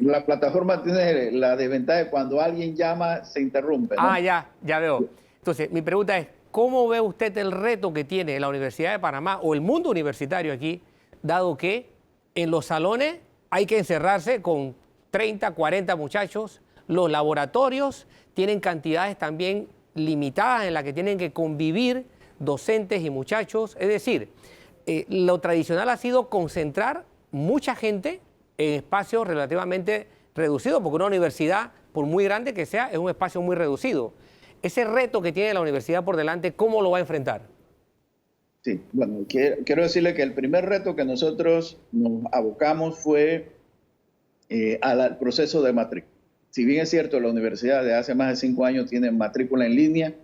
La plataforma tiene la desventaja de cuando alguien llama, se interrumpe, ¿no? Ah, ya veo. Entonces, mi pregunta es, ¿cómo ve usted el reto que tiene la Universidad de Panamá o el mundo universitario aquí, dado que en los salones hay que encerrarse con 30, 40 muchachos, los laboratorios tienen cantidades también limitadas en las que tienen que convivir docentes y muchachos? Es decir, lo tradicional ha sido concentrar mucha gente en espacios relativamente reducidos, porque una universidad, por muy grande que sea, es un espacio muy reducido. Ese reto que tiene la universidad por delante, ¿cómo lo va a enfrentar? Sí, bueno, quiero decirle que el primer reto que nosotros nos abocamos fue al proceso de matrícula. Si bien es cierto, la universidad de hace más de 5 años tiene matrícula en línea,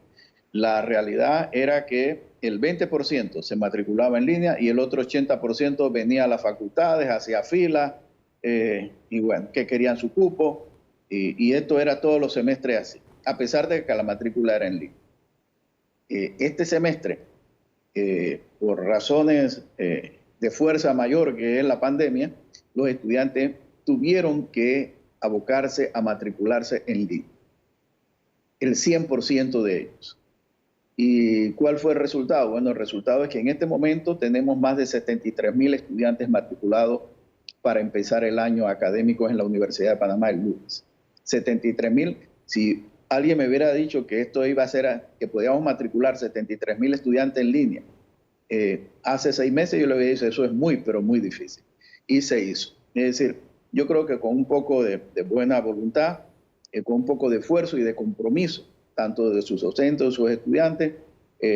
la realidad era que el 20% se matriculaba en línea y el otro 80% venía a las facultades, hacía fila, y bueno, que querían su cupo, y esto era todos los semestres así, a pesar de que la matrícula era en línea. Este semestre, por razones de fuerza mayor, que es la pandemia, los estudiantes tuvieron que abocarse a matricularse en línea, el 100% de ellos. ¿Y cuál fue el resultado? Bueno, el resultado es que en este momento tenemos más de 73,000 estudiantes matriculados para empezar el año académico en la Universidad de Panamá el lunes. 73,000. Si alguien me hubiera dicho que esto iba a ser, que podíamos matricular 73,000 estudiantes en línea hace 6 meses, yo le hubiera dicho, eso es muy, pero muy difícil. Y se hizo. Es decir, yo creo que con un poco de buena voluntad, con un poco de esfuerzo y de compromiso, tanto de sus docentes, de sus estudiantes,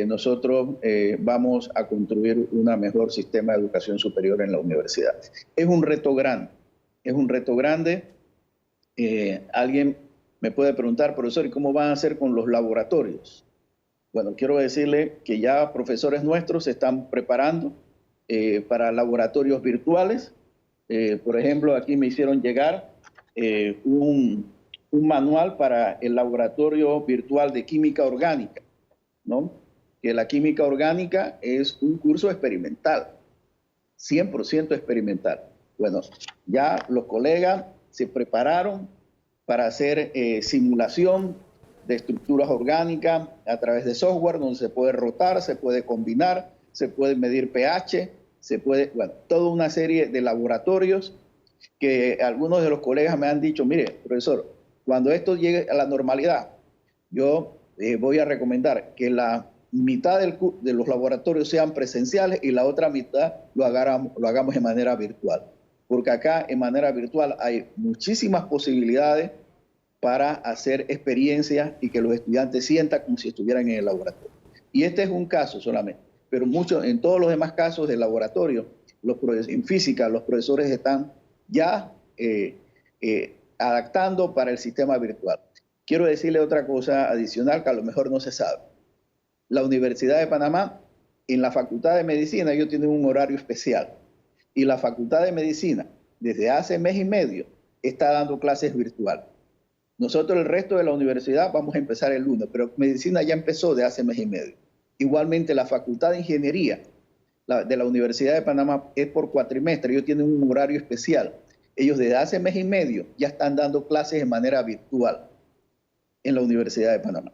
nosotros vamos a construir un mejor sistema de educación superior en la universidad. Es un reto grande, es un reto grande. Alguien me puede preguntar, profesor, ¿y cómo van a hacer con los laboratorios? Bueno, quiero decirle que ya profesores nuestros se están preparando para laboratorios virtuales. Por ejemplo, aquí me hicieron llegar un manual para el laboratorio virtual de química orgánica, ¿no? Que la química orgánica es un curso experimental, 100% experimental. Bueno, ya los colegas se prepararon para hacer simulación de estructuras orgánicas a través de software donde se puede rotar, se puede combinar, se puede medir pH, se puede, bueno, toda una serie de laboratorios que algunos de los colegas me han dicho, mire, profesor, cuando esto llegue a la normalidad, yo voy a recomendar que la mitad de los laboratorios sean presenciales y la otra mitad lo hagamos de manera virtual. Porque acá en manera virtual hay muchísimas posibilidades para hacer experiencias y que los estudiantes sientan como si estuvieran en el laboratorio. Y este es un caso solamente, pero en todos los demás casos del laboratorio, en física, los profesores están ya adaptando para el sistema virtual. Quiero decirle otra cosa adicional que a lo mejor no se sabe. La Universidad de Panamá, en la Facultad de Medicina, ellos tienen un horario especial. Y la Facultad de Medicina, desde hace mes y medio, está dando clases virtuales. Nosotros, el resto de la universidad, vamos a empezar el lunes, pero Medicina ya empezó de hace mes y medio. Igualmente, la Facultad de Ingeniería de la Universidad de Panamá es por cuatrimestre, ellos tienen un horario especial. Ellos desde hace mes y medio ya están dando clases de manera virtual en la Universidad de Panamá.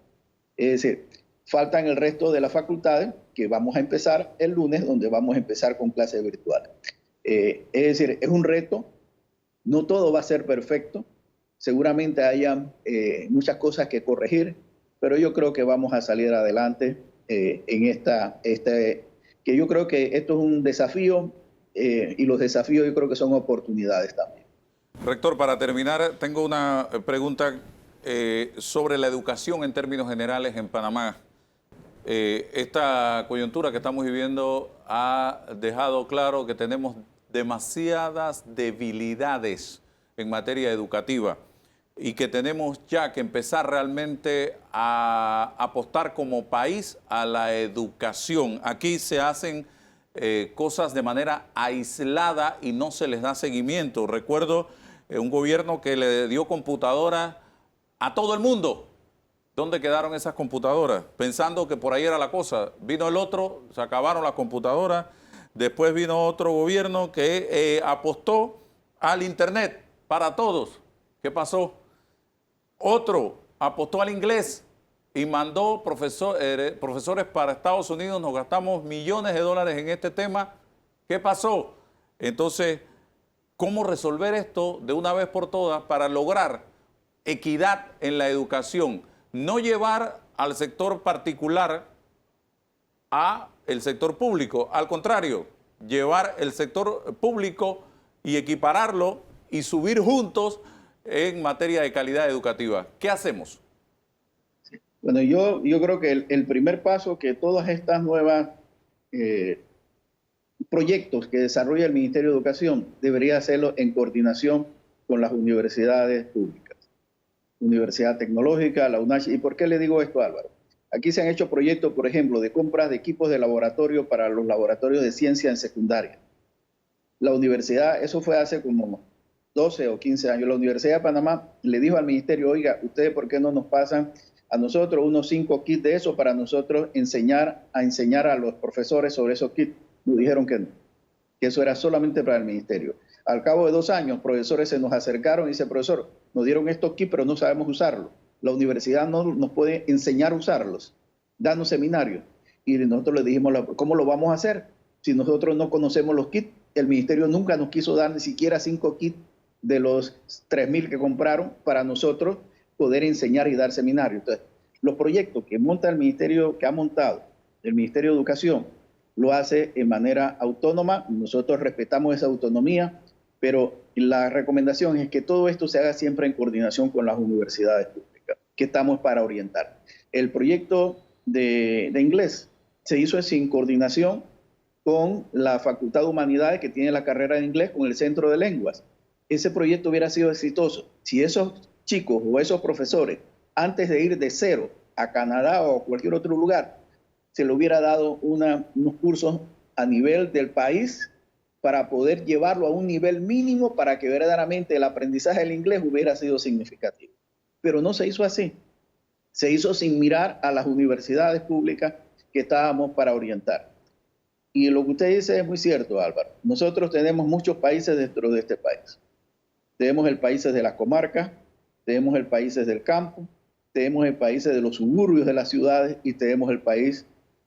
Es decir, faltan el resto de las facultades que vamos a empezar el lunes, donde vamos a empezar con clases virtuales. Es decir, es un reto, no todo va a ser perfecto, seguramente haya muchas cosas que corregir, pero yo creo que vamos a salir adelante en que yo creo que esto es un desafío y los desafíos yo creo que son oportunidades también. Rector, para terminar, tengo una pregunta sobre la educación en términos generales en Panamá. Esta coyuntura que estamos viviendo ha dejado claro que tenemos demasiadas debilidades en materia educativa y que tenemos ya que empezar realmente a apostar como país a la educación. Aquí se hacen cosas de manera aislada y no se les da seguimiento. Recuerdo un gobierno que le dio computadoras a todo el mundo. ¿Dónde quedaron esas computadoras? Pensando que por ahí era la cosa. Vino el otro, se acabaron las computadoras. Después vino otro gobierno que apostó al Internet para todos. ¿Qué pasó? Otro apostó al inglés y mandó profesores para Estados Unidos. Nos gastamos millones de dólares en este tema. ¿Qué pasó? Entonces, ¿cómo resolver esto de una vez por todas para lograr equidad en la educación? No llevar al sector particular a el sector público. Al contrario, llevar el sector público y equipararlo y subir juntos en materia de calidad educativa. ¿Qué hacemos? Bueno, yo creo que el primer paso que todas estas nuevas proyectos que desarrolla el Ministerio de Educación debería hacerlo en coordinación con las universidades públicas. Universidad Tecnológica, la UNACH. ¿Y por qué le digo esto, Álvaro? Aquí se han hecho proyectos, por ejemplo, de compras de equipos de laboratorio para los laboratorios de ciencia en secundaria. La universidad, eso fue hace como 12 o 15 años, la Universidad de Panamá le dijo al ministerio, oiga, ¿ustedes por qué no nos pasan a nosotros unos 5 kits de eso para nosotros enseñar a los profesores sobre esos kits? Nos dijeron que no, que eso era solamente para el ministerio. Al cabo de 2 años, profesores se nos acercaron y dice, profesor, nos dieron estos kits, pero no sabemos usarlos. La universidad no nos puede enseñar a usarlos, darnos seminarios. Y nosotros le dijimos, ¿cómo lo vamos a hacer? Si nosotros no conocemos los kits, el ministerio nunca nos quiso dar ni siquiera 5 kits de los 3.000 que compraron para nosotros poder enseñar y dar seminarios. Entonces, los proyectos que monta el ministerio, que ha montado el Ministerio de Educación, lo hace en manera autónoma. Nosotros respetamos esa autonomía, pero la recomendación es que todo esto se haga siempre en coordinación con las universidades públicas, que estamos para orientar. El proyecto de inglés se hizo sin coordinación con la Facultad de Humanidades, que tiene la carrera de inglés, con el Centro de Lenguas. Ese proyecto hubiera sido exitoso si esos chicos o esos profesores, antes de ir de cero a Canadá o a cualquier otro lugar, se le hubiera dado unos cursos a nivel del país para poder llevarlo a un nivel mínimo para que verdaderamente el aprendizaje del inglés hubiera sido significativo. Pero no se hizo así. Se hizo sin mirar a las universidades públicas que estábamos para orientar. Y lo que usted dice es muy cierto, Álvaro. Nosotros tenemos muchos países dentro de este país. Tenemos el país de las comarcas, tenemos el país del campo, tenemos el país de los suburbios de las ciudades y tenemos el país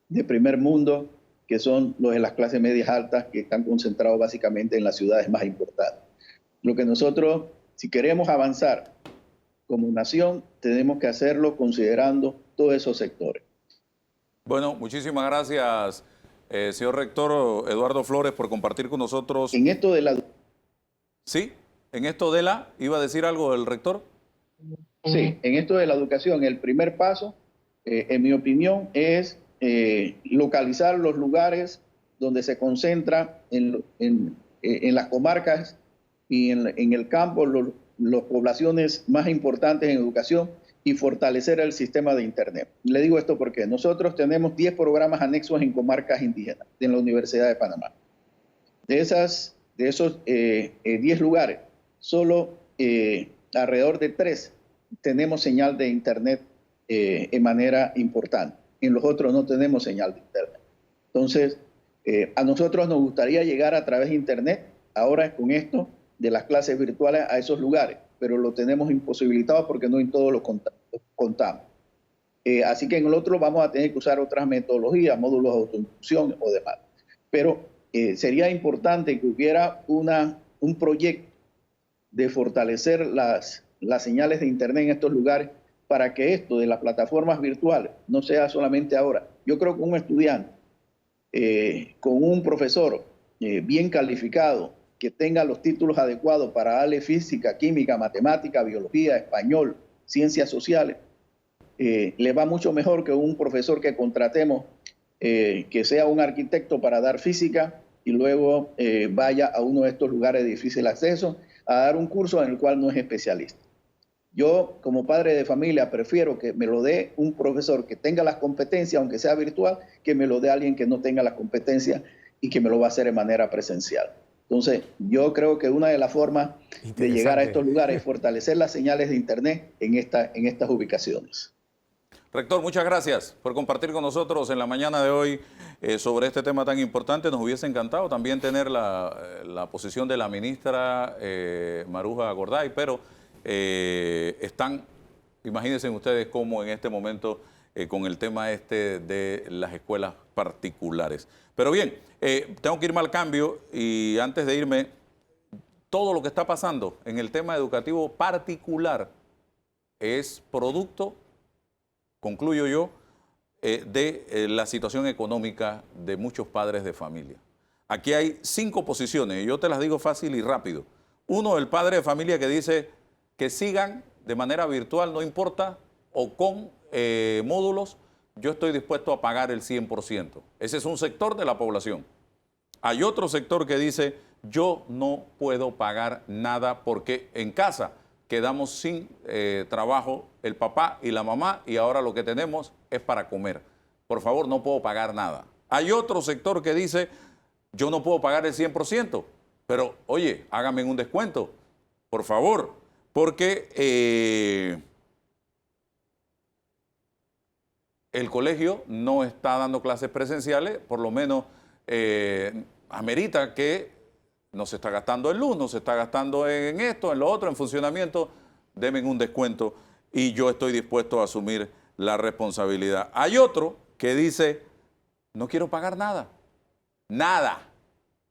de primer mundo, que son los de las clases medias altas, que están concentrados básicamente en las ciudades más importantes. Lo que nosotros, si queremos avanzar como nación, tenemos que hacerlo considerando todos esos sectores. Bueno, muchísimas gracias, señor rector Eduardo Flores, por compartir con nosotros. En esto de la... Sí, en esto de la... ¿Iba a decir algo el rector? Sí, en esto de la educación, el primer paso, en mi opinión, es localizar los lugares donde se concentra en las comarcas y en el campo las poblaciones más importantes en educación y fortalecer el sistema de Internet. Le digo esto porque nosotros tenemos 10 programas anexos en comarcas indígenas en la Universidad de Panamá. De esos 10 lugares, solo alrededor de 3 tenemos señal de Internet en manera importante. En los otros no tenemos señal de Internet. Entonces, a nosotros nos gustaría llegar a través de Internet, ahora con esto de las clases virtuales, a esos lugares, pero lo tenemos imposibilitado porque no en todos los contamos. Así que en el otro vamos a tener que usar otras metodologías, módulos de autoinstrucción o demás. Pero sería importante que hubiera un proyecto de fortalecer las señales de Internet en estos lugares para que esto de las plataformas virtuales no sea solamente ahora. Yo creo que un estudiante con un profesor bien calificado, que tenga los títulos adecuados para darle física, química, matemática, biología, español, ciencias sociales, le va mucho mejor que un profesor que contratemos que sea un arquitecto para dar física y luego vaya a uno de estos lugares de difícil acceso a dar un curso en el cual no es especialista. Yo, como padre de familia, prefiero que me lo dé un profesor que tenga las competencias, aunque sea virtual, que me lo dé alguien que no tenga las competencias y que me lo va a hacer de manera presencial. Entonces, yo creo que una de las formas de llegar a estos lugares es fortalecer las señales de Internet en estas ubicaciones. Rector, muchas gracias por compartir con nosotros en la mañana de hoy sobre este tema tan importante. Nos hubiese encantado también tener la posición de la ministra Maruja Gorday, pero imagínense ustedes cómo en este momento con el tema de las escuelas particulares. Pero bien, tengo que irme al cambio y antes de irme, todo lo que está pasando en el tema educativo particular es producto, concluyo yo, de la situación económica de muchos padres de familia. Aquí hay 5 posiciones y yo te las digo fácil y rápido. Uno, el padre de familia que dice que sigan de manera virtual, no importa, o con módulos, yo estoy dispuesto a pagar el 100%. Ese es un sector de la población. Hay otro sector que dice, yo no puedo pagar nada porque en casa quedamos sin trabajo el papá y la mamá y ahora lo que tenemos es para comer. Por favor, no puedo pagar nada. Hay otro sector que dice, yo no puedo pagar el 100%, pero oye, háganme un descuento, por favor, porque el colegio no está dando clases presenciales, por lo menos amerita que no se está gastando en luz, no se está gastando en esto, en lo otro, en funcionamiento, denme un descuento y yo estoy dispuesto a asumir la responsabilidad. Hay otro que dice, no quiero pagar nada, nada.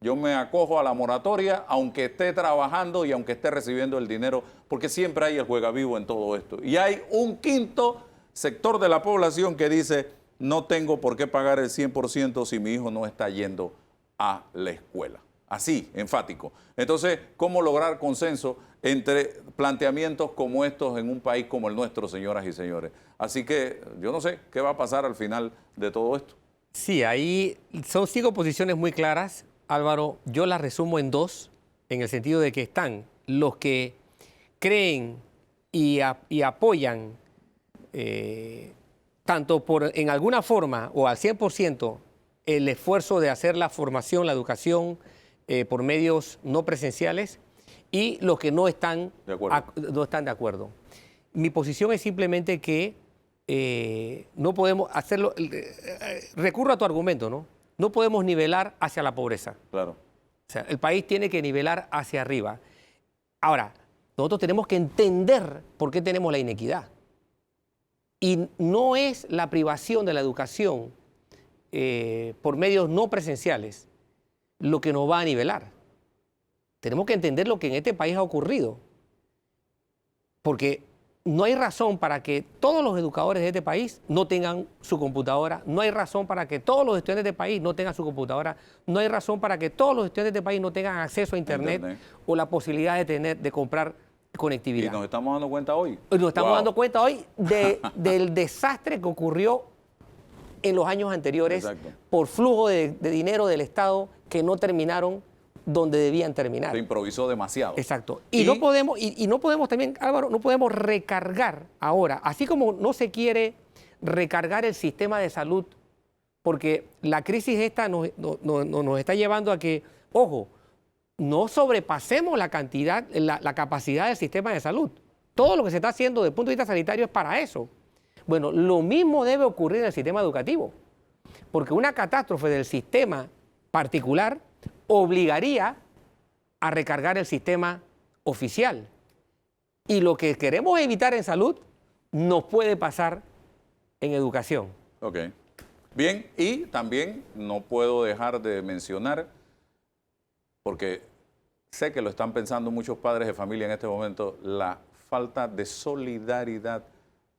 Yo me acojo a la moratoria, aunque esté trabajando y aunque esté recibiendo el dinero, porque siempre hay el juega vivo en todo esto. Y hay un quinto sector de la población que dice, no tengo por qué pagar el 100% si mi hijo no está yendo a la escuela. Así, enfático. Entonces, ¿cómo lograr consenso entre planteamientos como estos en un país como el nuestro, señoras y señores? Así que yo no sé qué va a pasar al final de todo esto. Sí, ahí son 5 posiciones muy claras, Álvaro. Yo las resumo en 2, en el sentido de que están los que creen y apoyan tanto en alguna forma o al 100% el esfuerzo de hacer la formación, la educación por medios no presenciales, y los que no están de acuerdo. Mi posición es simplemente que no podemos hacerlo, recurro a tu argumento, ¿no? No podemos nivelar hacia la pobreza. Claro. O sea, el país tiene que nivelar hacia arriba. Ahora, nosotros tenemos que entender por qué tenemos la inequidad. Y no es la privación de la educación por medios no presenciales lo que nos va a nivelar. Tenemos que entender lo que en este país ha ocurrido. Porque no hay razón para que todos los educadores de este país no tengan su computadora, no hay razón para que todos los estudiantes de este país no tengan su computadora, no hay razón para que todos los estudiantes de este país no tengan acceso a Internet. O la posibilidad de comprar conectividad. Y nos estamos dando cuenta hoy. Nos estamos dando cuenta hoy del desastre que ocurrió en los años anteriores. Exacto. Por flujo de dinero del Estado que no terminaron donde debían terminar. Se improvisó demasiado. Exacto. Y no podemos también, Álvaro, no podemos recargar ahora, así como no se quiere recargar el sistema de salud, porque la crisis esta nos está llevando a que, ojo, no sobrepasemos la capacidad del sistema de salud. Todo lo que se está haciendo desde el punto de vista sanitario es para eso. Bueno, lo mismo debe ocurrir en el sistema educativo, porque una catástrofe del sistema particular obligaría a recargar el sistema oficial. Y lo que queremos evitar en salud nos puede pasar en educación. Ok. Bien, y también no puedo dejar de mencionar, porque sé que lo están pensando muchos padres de familia en este momento, la falta de solidaridad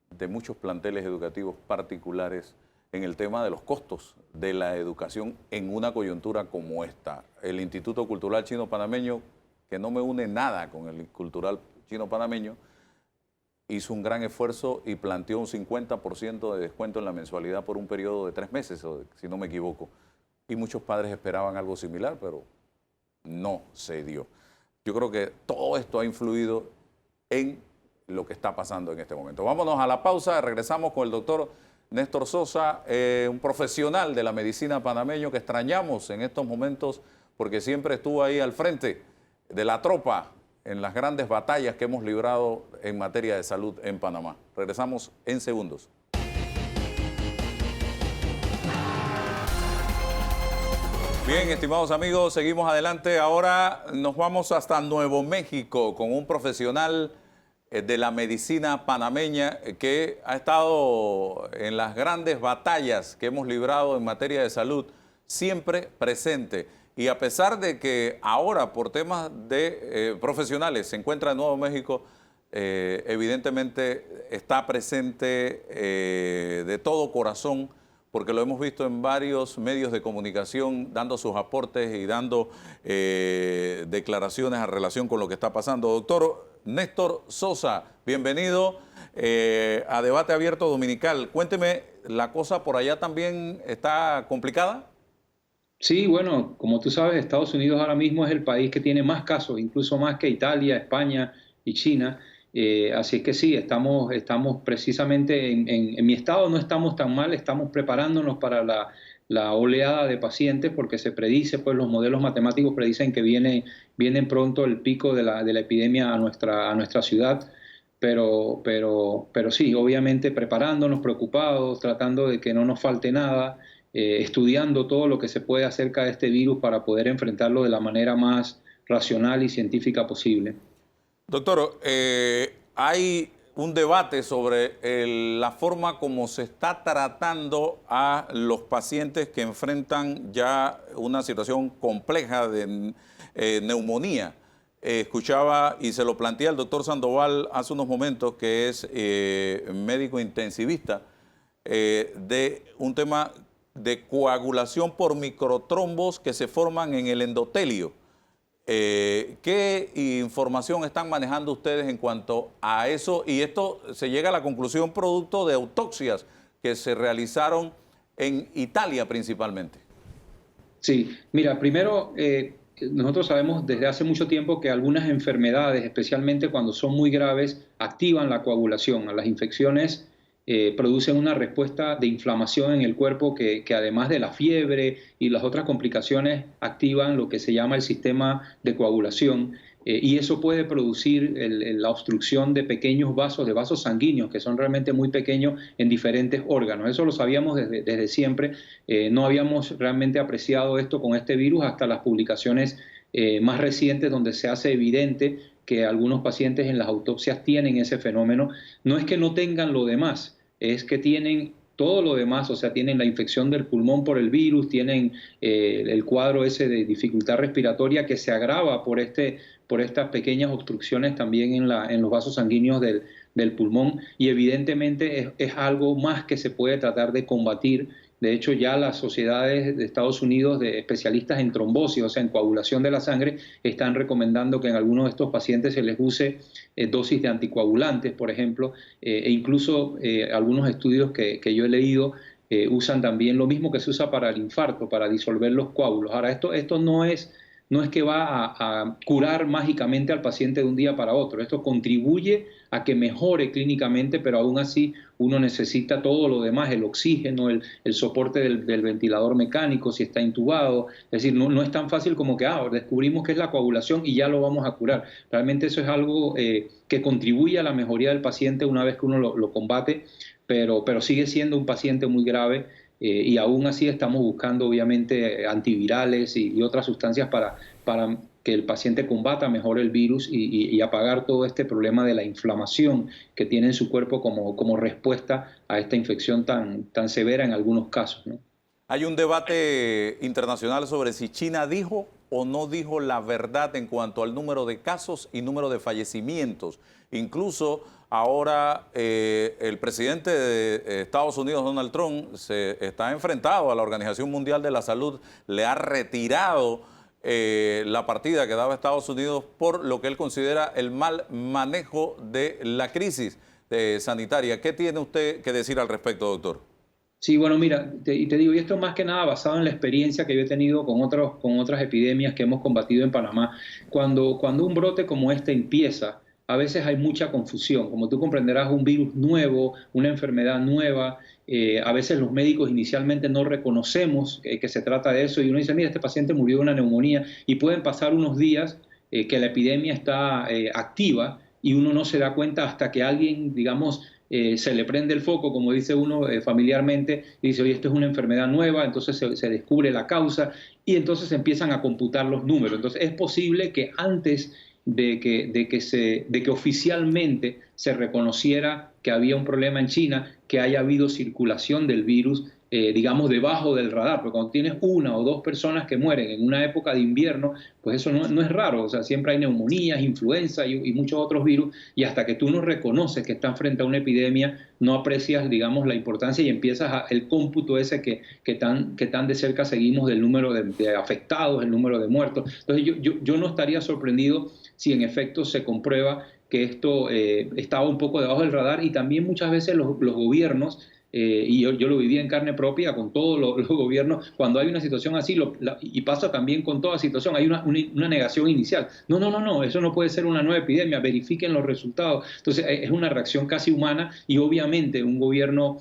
de muchos planteles educativos particulares en el tema de los costos de la educación en una coyuntura como esta. El Instituto Cultural Chino Panameño, que no me une nada con el Cultural Chino Panameño, hizo un gran esfuerzo y planteó un 50% de descuento en la mensualidad por un periodo de 3 meses, si no me equivoco. Y muchos padres esperaban algo similar, pero no se dio. Yo creo que todo esto ha influido en lo que está pasando en este momento. Vámonos a la pausa, regresamos con el doctor Néstor Sosa, un profesional de la medicina panameño que extrañamos en estos momentos porque siempre estuvo ahí al frente de la tropa en las grandes batallas que hemos librado en materia de salud en Panamá. Regresamos en segundos. Bien, estimados amigos, seguimos adelante. Ahora nos vamos hasta Nuevo México con un profesional de la medicina panameña que ha estado en las grandes batallas que hemos librado en materia de salud, siempre presente. Y a pesar de que ahora por temas de profesionales se encuentra en Nuevo México, evidentemente está presente de todo corazón, porque lo hemos visto en varios medios de comunicación dando sus aportes y dando declaraciones en relación con lo que está pasando. Doctor Néstor Sosa, bienvenido a Debate Abierto Dominical. Cuénteme, ¿la cosa por allá también está complicada? Sí, bueno, como tú sabes, Estados Unidos ahora mismo es el país que tiene más casos, incluso más que Italia, España y China. Así es que sí, estamos precisamente en mi estado no estamos tan mal, estamos preparándonos para la oleada de pacientes porque se predice, pues los modelos matemáticos predicen que viene pronto el pico de la epidemia a nuestra ciudad, pero sí, obviamente preparándonos, preocupados, tratando de que no nos falte nada, estudiando todo lo que se puede acerca de este virus para poder enfrentarlo de la manera más racional y científica posible. Doctor, hay un debate sobre la forma como se está tratando a los pacientes que enfrentan ya una situación compleja de neumonía. Escuchaba y se lo plantea el doctor Sandoval hace unos momentos, que es médico intensivista, de un tema de coagulación por microtrombos que se forman en el endotelio. ¿Qué información están manejando ustedes en cuanto a eso? Y esto se llega a la conclusión producto de autopsias que se realizaron en Italia principalmente. Sí, mira, primero nosotros sabemos desde hace mucho tiempo que algunas enfermedades, especialmente cuando son muy graves, activan la coagulación. A las infecciones producen una respuesta de inflamación en el cuerpo que además de la fiebre y las otras complicaciones activan lo que se llama el sistema de coagulación y eso puede producir la obstrucción de pequeños vasos, de vasos sanguíneos que son realmente muy pequeños en diferentes órganos. Eso lo sabíamos desde siempre, no habíamos realmente apreciado esto con este virus hasta las publicaciones más recientes donde se hace evidente que algunos pacientes en las autopsias tienen ese fenómeno. No es que no tengan lo demás, es que tienen todo lo demás, o sea, tienen la infección del pulmón por el virus, tienen el cuadro ese de dificultad respiratoria que se agrava por estas pequeñas obstrucciones también en los vasos sanguíneos del pulmón, y evidentemente es algo más que se puede tratar de combatir. De hecho, ya las sociedades de Estados Unidos de especialistas en trombosis, o sea, en coagulación de la sangre, están recomendando que en algunos de estos pacientes se les use dosis de anticoagulantes, por ejemplo, e incluso algunos estudios que yo he leído usan también lo mismo que se usa para el infarto, para disolver los coágulos. Ahora, esto no es que va a curar mágicamente al paciente de un día para otro. Esto contribuye a que mejore clínicamente, pero aún así uno necesita todo lo demás, el oxígeno, el soporte del ventilador mecánico, si está intubado. Es decir, no es tan fácil como que descubrimos que es la coagulación y ya lo vamos a curar. Realmente eso es algo que contribuye a la mejoría del paciente una vez que uno lo combate, pero sigue siendo un paciente muy grave. Y aún así estamos buscando obviamente antivirales y otras sustancias para que el paciente combata mejor el virus y apagar todo este problema de la inflamación que tiene en su cuerpo como respuesta a esta infección tan severa en algunos casos, ¿no? Hay un debate internacional sobre si China dijo o no dijo la verdad en cuanto al número de casos y número de fallecimientos. Incluso ahora el presidente de Estados Unidos, Donald Trump, se está enfrentado a la Organización Mundial de la Salud, le ha retirado la partida que daba Estados Unidos por lo que él considera el mal manejo de la crisis sanitaria. ¿Qué tiene usted que decir al respecto, doctor? Sí, bueno, mira, te digo, y esto más que nada basado en la experiencia que yo he tenido con otras epidemias que hemos combatido en Panamá. Cuando un brote como este empieza, a veces hay mucha confusión. Como tú comprenderás, un virus nuevo, una enfermedad nueva, a veces los médicos inicialmente no reconocemos que se trata de eso y uno dice, mira, este paciente murió de una neumonía, y pueden pasar unos días que la epidemia está activa y uno no se da cuenta hasta que alguien, digamos, se le prende el foco, como dice uno familiarmente, y dice, oye, esto es una enfermedad nueva, entonces se descubre la causa y entonces empiezan a computar los números. Entonces es posible que antes de que oficialmente se reconociera que había un problema en China, que haya habido circulación del virus, digamos, debajo del radar, porque cuando tienes una o dos personas que mueren en una época de invierno, pues eso no es raro. O sea, siempre hay neumonías, influenza y muchos otros virus, y hasta que tú no reconoces que estás frente a una epidemia, no aprecias, digamos, la importancia y empiezas el cómputo ese que tan de cerca seguimos del número de afectados, el número de muertos. Entonces yo no estaría sorprendido si en efecto se comprueba que esto estaba un poco debajo del radar, y también muchas veces los gobiernos, y yo lo viví en carne propia con todos los gobiernos, cuando hay una situación así, y pasa también con toda situación, hay una negación inicial. No, eso no puede ser una nueva epidemia, verifiquen los resultados. Entonces es una reacción casi humana, y obviamente un gobierno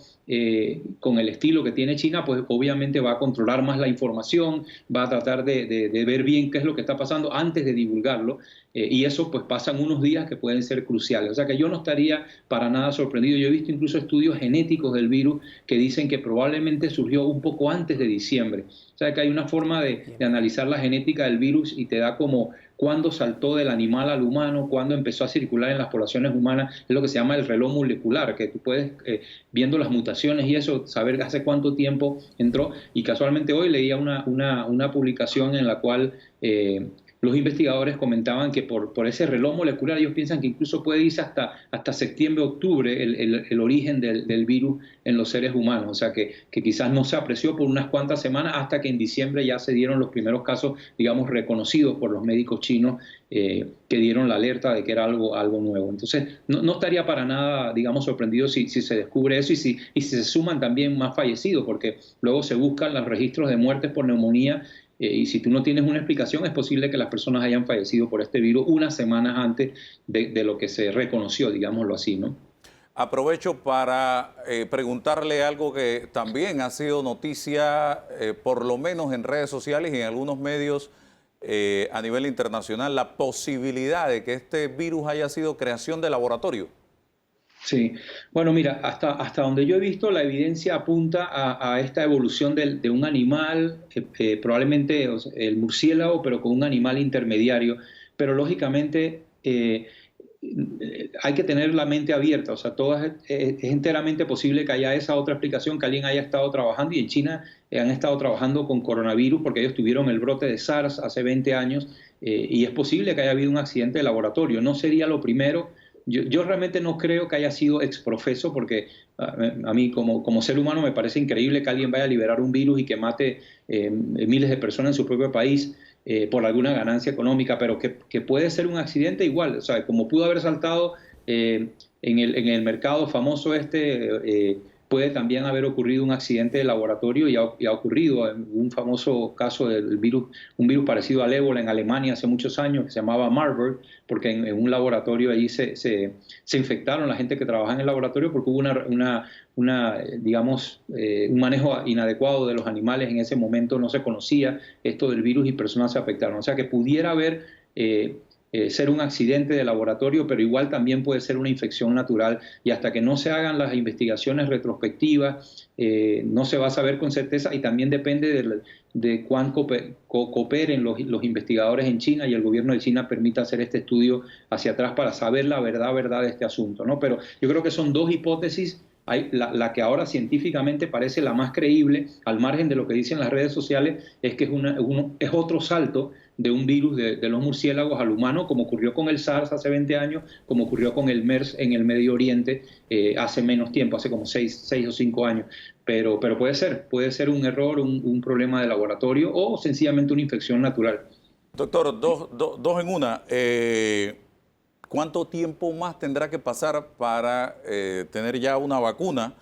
con el estilo que tiene China, pues obviamente va a controlar más la información, va a tratar de ver bien qué es lo que está pasando antes de divulgarlo, y eso pues pasan unos días que pueden ser cruciales. O sea que yo no estaría para nada sorprendido. Yo he visto incluso estudios genéticos del virus que dicen que probablemente surgió un poco antes de diciembre. O sea que hay una forma de analizar la genética del virus y te da como cuándo saltó del animal al humano, cuándo empezó a circular en las poblaciones humanas. Es lo que se llama el reloj molecular, que tú puedes, viendo las mutaciones y eso, saber hace cuánto tiempo entró. Y casualmente hoy leía una publicación en la cual los investigadores comentaban que por ese reloj molecular ellos piensan que incluso puede irse hasta septiembre, octubre el origen del virus en los seres humanos. O sea que quizás no se apreció por unas cuantas semanas hasta que en diciembre ya se dieron los primeros casos, digamos, reconocidos por los médicos chinos que dieron la alerta de que era algo nuevo. Entonces no estaría para nada, digamos, sorprendido si se descubre eso y si se suman también más fallecidos, porque luego se buscan los registros de muertes por neumonía. Y si tú no tienes una explicación, es posible que las personas hayan fallecido por este virus unas semanas antes de lo que se reconoció, digámoslo así, ¿no? Aprovecho para preguntarle algo que también ha sido noticia, por lo menos en redes sociales y en algunos medios a nivel internacional, la posibilidad de que este virus haya sido creación de laboratorio. Sí, bueno, mira, hasta donde yo he visto, la evidencia apunta a esta evolución de un animal, probablemente el murciélago, pero con un animal intermediario. Pero lógicamente hay que tener la mente abierta. O sea, es enteramente posible que haya esa otra explicación, que alguien haya estado trabajando, y en China han estado trabajando con coronavirus porque ellos tuvieron el brote de SARS hace 20 años, y es posible que haya habido un accidente de laboratorio. No sería lo primero, yo realmente no creo que haya sido exprofeso, porque a mí como ser humano me parece increíble que alguien vaya a liberar un virus y que mate miles de personas en su propio país por alguna ganancia económica, pero que puede ser un accidente igual, o sea, como pudo haber saltado en el mercado famoso puede también haber ocurrido un accidente de laboratorio y ha ocurrido un famoso caso del virus, un virus parecido al ébola en Alemania hace muchos años que se llamaba Marburg, porque en un laboratorio allí se infectaron la gente que trabaja en el laboratorio porque hubo un manejo inadecuado de los animales. En ese momento no se conocía esto del virus y personas se afectaron. O sea que pudiera haber ser un accidente de laboratorio, pero igual también puede ser una infección natural, y hasta que no se hagan las investigaciones retrospectivas no se va a saber con certeza, y también depende de cuán cooperen los investigadores en China y el gobierno de China permita hacer este estudio hacia atrás para saber la verdad de este asunto, ¿no? Pero yo creo que son dos hipótesis. La que ahora científicamente parece la más creíble, al margen de lo que dicen las redes sociales, es que es otro salto de un virus de los murciélagos al humano, como ocurrió con el SARS hace 20 años, como ocurrió con el MERS en el Medio Oriente hace menos tiempo, hace como 6 o 5 años. Pero puede ser un error, un problema de laboratorio o sencillamente una infección natural. Doctor, dos en una. ¿Cuánto tiempo más tendrá que pasar para tener ya una vacuna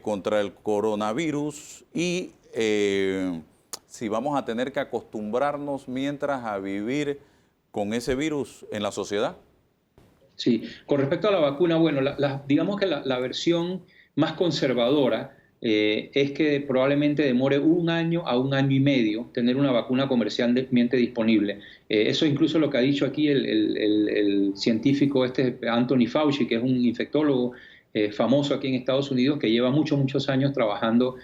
contra el coronavirus? Y si vamos a tener que acostumbrarnos mientras a vivir con ese virus en la sociedad. Sí, con respecto a la vacuna, bueno, digamos que la versión más conservadora es que probablemente demore 1 año a 1 año y medio tener una vacuna comercialmente disponible. Eso incluso lo que ha dicho aquí el científico Anthony Fauci, que es un infectólogo famoso aquí en Estados Unidos, que lleva muchos años trabajando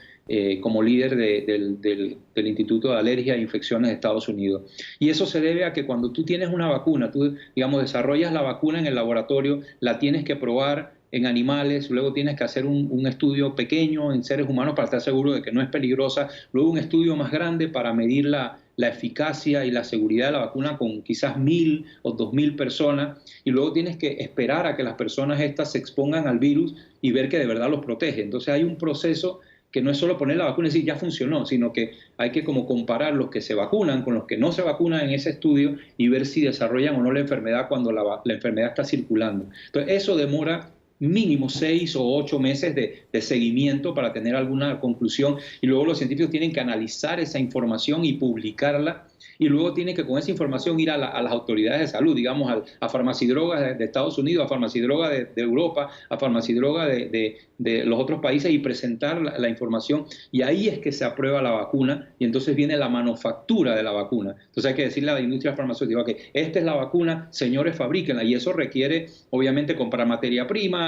como líder del Instituto de Alergia e Infecciones de Estados Unidos. Y eso se debe a que cuando tú tienes una vacuna, tú, digamos, desarrollas la vacuna en el laboratorio, la tienes que probar en animales, luego tienes que hacer un estudio pequeño en seres humanos para estar seguro de que no es peligrosa, luego un estudio más grande para medir la eficacia y la seguridad de la vacuna con quizás 1.000 o 2.000 personas, y luego tienes que esperar a que las personas estas se expongan al virus y ver que de verdad los protege. Entonces hay un proceso que no es solo poner la vacuna y decir ya funcionó, sino que hay que como comparar los que se vacunan con los que no se vacunan en ese estudio y ver si desarrollan o no la enfermedad cuando la enfermedad está circulando. Entonces eso demora mínimo 6 o 8 meses de seguimiento para tener alguna conclusión, y luego los científicos tienen que analizar esa información y publicarla, y luego tienen que con esa información ir a las autoridades de salud, digamos a Farmacidrogas de Estados Unidos, a Farmacidrogas de Europa, a Farmacidrogas de los otros países, y presentar la información, y ahí es que se aprueba la vacuna, y entonces viene la manufactura de la vacuna. Entonces hay que decirle a la industria farmacéutica que esta es la vacuna, señores, fabríquenla, y eso requiere obviamente comprar materia prima,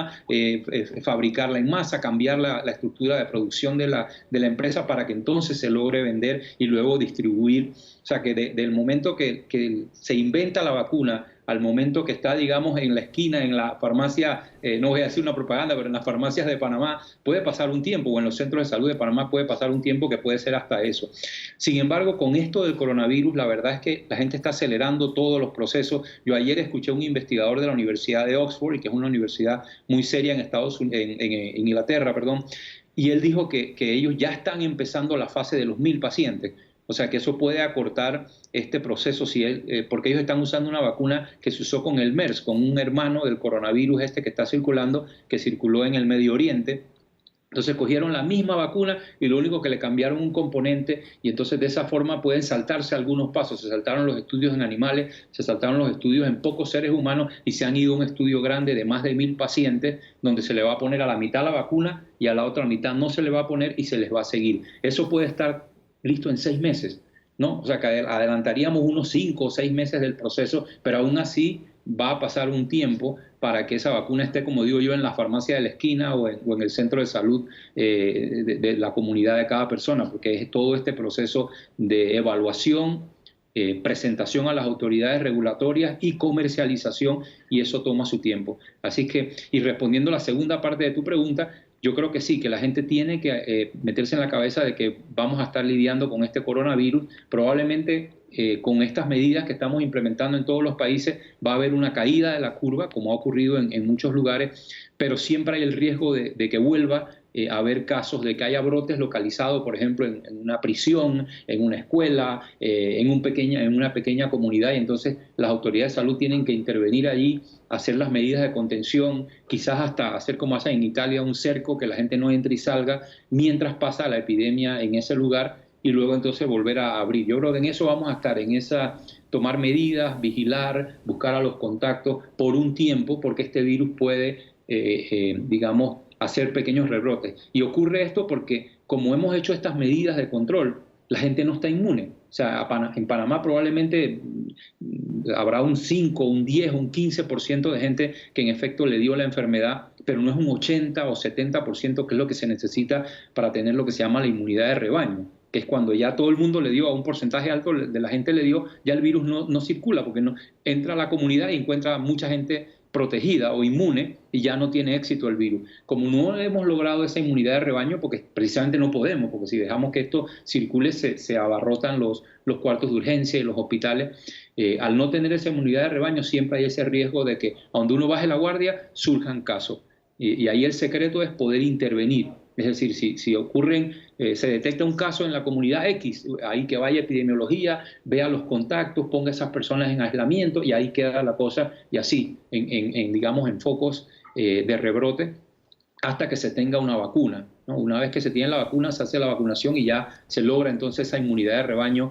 fabricarla en masa, cambiar la estructura de producción de la empresa para que entonces se logre vender y luego distribuir. O sea que del momento que se inventa la vacuna al momento que está, digamos, en la esquina, en la farmacia, no voy a decir una propaganda, pero en las farmacias de Panamá puede pasar un tiempo, o en los centros de salud de Panamá puede pasar un tiempo que puede ser hasta eso. Sin embargo, con esto del coronavirus, la verdad es que la gente está acelerando todos los procesos. Yo ayer escuché a un investigador de la Universidad de Oxford, y que es una universidad muy seria en Inglaterra, y él dijo que ellos ya están empezando la fase de los 1.000 pacientes. O sea que eso puede acortar este proceso porque ellos están usando una vacuna que se usó con el MERS, con un hermano del coronavirus que está circulando, que circuló en el Medio Oriente. Entonces cogieron la misma vacuna y lo único que le cambiaron un componente, y entonces de esa forma pueden saltarse algunos pasos. Se saltaron los estudios en animales, se saltaron los estudios en pocos seres humanos y se han ido a un estudio grande de más de 1.000 pacientes donde se le va a poner a la mitad la vacuna y a la otra mitad no se le va a poner y se les va a seguir. Eso puede estar listo en 6 meses, ¿no? O sea que adelantaríamos unos 5 o 6 meses del proceso, pero aún así va a pasar un tiempo para que esa vacuna esté, como digo yo, en la farmacia de la esquina o en el centro de salud de la comunidad de cada persona, porque es todo este proceso de evaluación, presentación a las autoridades regulatorias y comercialización, y eso toma su tiempo. Así que, y respondiendo a la segunda parte de tu pregunta, yo creo que sí, que la gente tiene que meterse en la cabeza de que vamos a estar lidiando con este coronavirus probablemente con estas medidas que estamos implementando en todos los países va a haber una caída de la curva, como ha ocurrido en muchos lugares, pero siempre hay el riesgo de que vuelva a haber casos de que haya brotes localizados, por ejemplo, en una prisión, en una escuela, en una pequeña comunidad, y entonces las autoridades de salud tienen que intervenir allí, hacer las medidas de contención, quizás hasta hacer como hacen en Italia, un cerco, que la gente no entre y salga mientras pasa la epidemia en ese lugar, y luego entonces volver a abrir. Yo creo que en eso vamos a estar, tomar medidas, vigilar, buscar a los contactos por un tiempo, porque este virus puede, digamos, hacer pequeños rebrotes. Y ocurre esto porque, como hemos hecho estas medidas de control, la gente no está inmune. O sea, en Panamá probablemente habrá un 5, un 10, un 15% de gente que en efecto le dio la enfermedad, pero no es un 80 o 70%, que es lo que se necesita para tener lo que se llama la inmunidad de rebaño, que es cuando ya todo el mundo le dio, a un porcentaje alto de la gente le dio, ya el virus no circula, porque no entra a la comunidad y encuentra mucha gente protegida o inmune y ya no tiene éxito el virus. Como no hemos logrado esa inmunidad de rebaño, porque precisamente no podemos, porque si dejamos que esto circule se abarrotan los cuartos de urgencia y los hospitales. Al no tener esa inmunidad de rebaño siempre hay ese riesgo de que a donde uno baje la guardia surjan casos. Y ahí el secreto es poder intervenir. Es decir, si se detecta un caso en la comunidad X, ahí que vaya epidemiología, vea los contactos, ponga a esas personas en aislamiento y ahí queda la cosa, y así, digamos, en focos de rebrote hasta que se tenga una vacuna, ¿no? Una vez que se tiene la vacuna, se hace la vacunación y ya se logra entonces esa inmunidad de rebaño,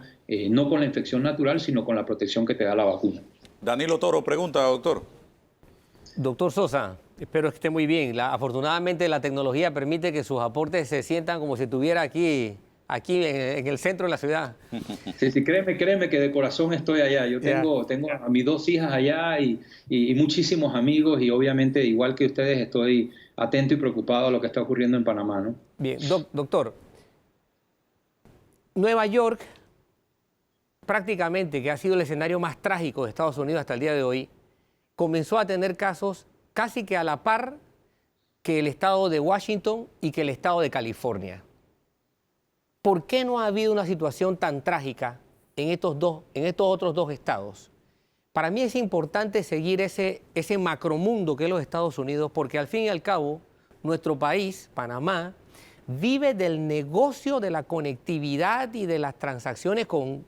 no con la infección natural, sino con la protección que te da la vacuna. Danilo Toro pregunta, doctor. Doctor Sosa, espero que esté muy bien. Afortunadamente la tecnología permite que sus aportes se sientan como si estuviera aquí en el centro de la ciudad. Sí, créeme que de corazón estoy allá. Yo tengo a mis 2 hijas allá y muchísimos amigos, y obviamente igual que ustedes estoy atento y preocupado a lo que está ocurriendo en Panamá, ¿no? Bien, doctor, Nueva York, prácticamente, que ha sido el escenario más trágico de Estados Unidos hasta el día de hoy, comenzó a tener casos casi que a la par que el estado de Washington y que el estado de California. ¿Por qué no ha habido una situación tan trágica en estos otros 2 estados? Para mí es importante seguir ese macromundo que es los Estados Unidos, porque al fin y al cabo, nuestro país, Panamá, vive del negocio de la conectividad y de las transacciones con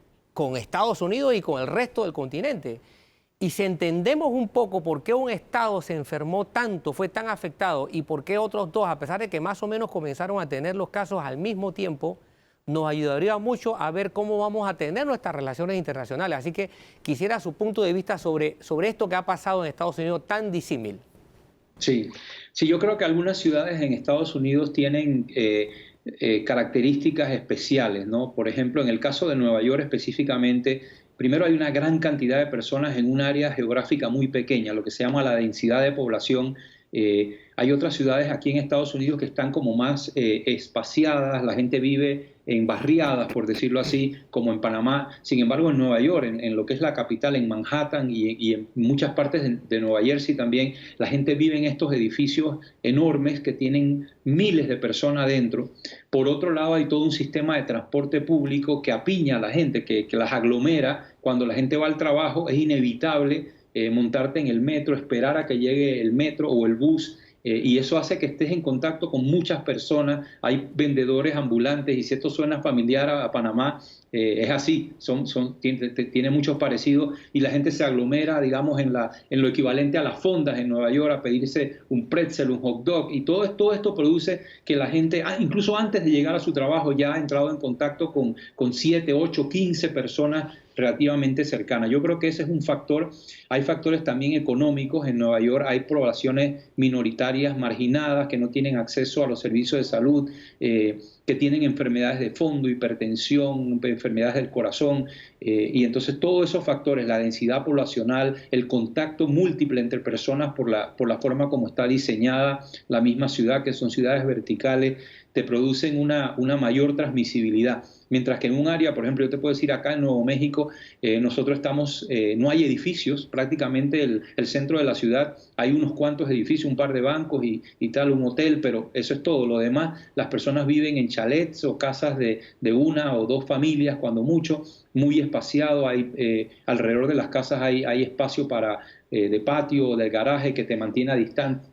Estados Unidos y con el resto del continente. Y si entendemos un poco por qué un estado se enfermó tanto, fue tan afectado, y por qué otros 2, a pesar de que más o menos comenzaron a tener los casos al mismo tiempo, nos ayudaría mucho a ver cómo vamos a tener nuestras relaciones internacionales. Así que quisiera su punto de vista sobre esto que ha pasado en Estados Unidos tan disímil. Sí, yo creo que algunas ciudades en Estados Unidos tienen características especiales, ¿no? Por ejemplo, en el caso de Nueva York específicamente, primero hay una gran cantidad de personas en un área geográfica muy pequeña, lo que se llama la densidad de población. Hay otras ciudades aquí en Estados Unidos que están como más espaciadas, la gente vive en barriadas, por decirlo así, como en Panamá. Sin embargo, en Nueva York, en lo que es la capital, en Manhattan y en muchas partes de Nueva Jersey también, la gente vive en estos edificios enormes que tienen miles de personas dentro. Por otro lado, hay todo un sistema de transporte público que apiña a la gente, que las aglomera. Cuando la gente va al trabajo, es inevitable montarte en el metro, esperar a que llegue el metro o el bus, y eso hace que estés en contacto con muchas personas. Hay vendedores ambulantes, y si esto suena familiar a Panamá, es así, tiene muchos parecidos, y la gente se aglomera, digamos, en lo equivalente a las fondas en Nueva York, a pedirse un pretzel, un hot dog, y todo esto produce que la gente, incluso antes de llegar a su trabajo, ya ha entrado en contacto con 7, 8, 15 personas relativamente cercanas. Yo creo que ese es un factor. Hay factores también económicos. En Nueva York hay poblaciones minoritarias marginadas que no tienen acceso a los servicios de salud, que tienen enfermedades de fondo, hipertensión, enfermedades del corazón, y entonces todos esos factores, la densidad poblacional, el contacto múltiple entre personas por la forma como está diseñada la misma ciudad, que son ciudades verticales, te producen una mayor transmisibilidad. mientras que en un área, por ejemplo, yo te puedo decir acá en Nuevo México, nosotros estamos, no hay edificios, prácticamente el centro de la ciudad, hay unos cuantos edificios, un par de bancos y tal, un hotel, pero eso es todo. Lo demás, las personas viven en chalets o casas de una o dos familias, cuando mucho, muy espaciado, hay, alrededor de las casas hay espacio para de patio o del garaje que te mantiene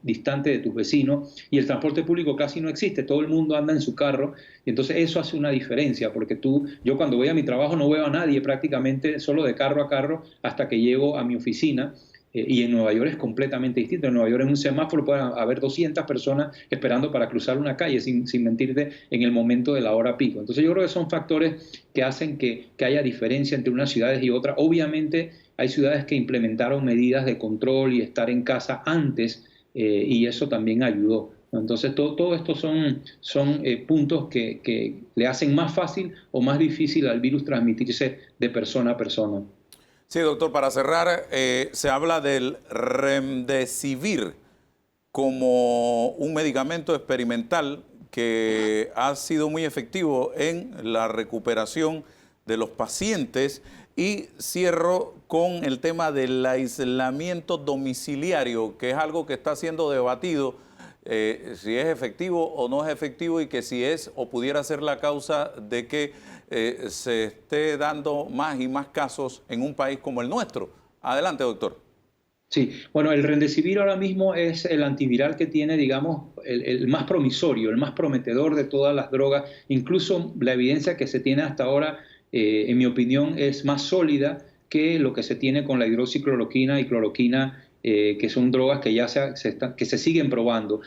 distante de tus vecinos, y el transporte público casi no existe, todo el mundo anda en su carro, y entonces eso hace una diferencia, porque yo cuando voy a mi trabajo no veo a nadie prácticamente, solo de carro a carro hasta que llego a mi oficina. Y en Nueva York es completamente distinto. En Nueva York en un semáforo pueden haber 200 personas esperando para cruzar una calle, sin mentirte, en el momento de la hora pico. Entonces yo creo que son factores que hacen que haya diferencia entre unas ciudades y otras. Obviamente hay ciudades que implementaron medidas de control y estar en casa antes, y eso también ayudó. Entonces todo esto son puntos que le hacen más fácil o más difícil al virus transmitirse de persona a persona. Sí, doctor, para cerrar, se habla del Remdesivir como un medicamento experimental que ha sido muy efectivo en la recuperación de los pacientes. Y cierro con el tema del aislamiento domiciliario, que es algo que está siendo debatido, si es efectivo o no es efectivo, y que si es o pudiera ser la causa de que se esté dando más y más casos en un país como el nuestro. Adelante, doctor. Sí, bueno, el Remdesivir ahora mismo es el antiviral que tiene, digamos, el más promisorio, el más prometedor de todas las drogas. Incluso la evidencia que se tiene hasta ahora, en mi opinión, es más sólida que lo que se tiene con la hidroxicloroquina y cloroquina, que son drogas que ya se siguen probando.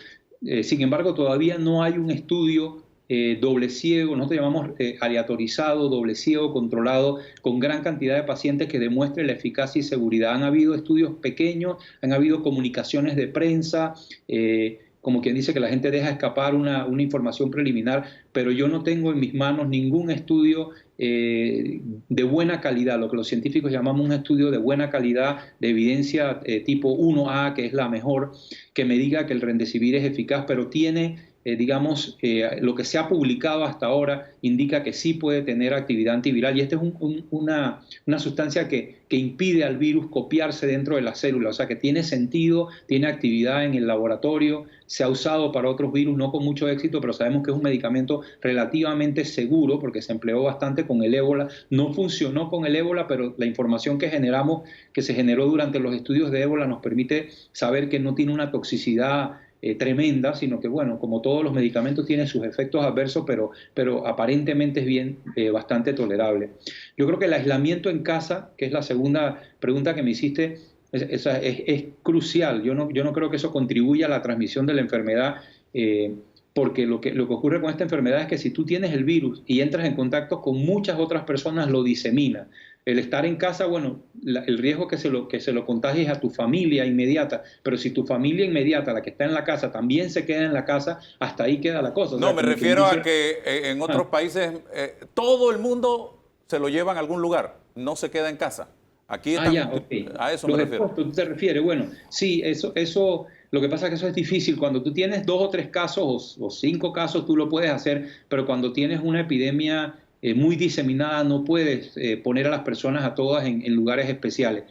Sin embargo, todavía no hay un estudio doble ciego, nosotros llamamos aleatorizado, doble ciego, controlado, con gran cantidad de pacientes que demuestre la eficacia y seguridad. Han habido estudios pequeños, han habido comunicaciones de prensa, como quien dice que la gente deja escapar una información preliminar, pero yo no tengo en mis manos ningún estudio de buena calidad, lo que los científicos llamamos un estudio de buena calidad, de evidencia tipo 1A, que es la mejor, que me diga que el Remdesivir es eficaz, pero tiene... lo que se ha publicado hasta ahora indica que sí puede tener actividad antiviral, y esta es una sustancia que impide al virus copiarse dentro de la célula, o sea que tiene sentido, tiene actividad en el laboratorio, se ha usado para otros virus, no con mucho éxito, pero sabemos que es un medicamento relativamente seguro porque se empleó bastante con el ébola, no funcionó con el ébola, pero la información que se generó durante los estudios de ébola nos permite saber que no tiene una toxicidad tremenda, sino que, bueno, como todos los medicamentos tienen sus efectos adversos, pero aparentemente es bastante tolerable. Yo creo que el aislamiento en casa, que es la segunda pregunta que me hiciste, es crucial. Yo no creo que eso contribuya a la transmisión de la enfermedad, porque lo que ocurre con esta enfermedad es que si tú tienes el virus y entras en contacto con muchas otras personas, lo disemina. El estar en casa, bueno, el riesgo que se lo contagies a tu familia inmediata, pero si tu familia inmediata, la que está en la casa, también se queda en la casa, hasta ahí queda la cosa. No, me refiero a que en otros países todo el mundo se lo llevan a algún lugar, no se queda en casa. Aquí estamos, okay. A eso me refiero. ¿Tú te refieres? Bueno, sí, eso, lo que pasa es que eso es difícil. Cuando tú tienes 2 o 3 casos o 5 casos, tú lo puedes hacer, pero cuando tienes una epidemia muy diseminada, no puedes poner a las personas a todas en lugares especiales.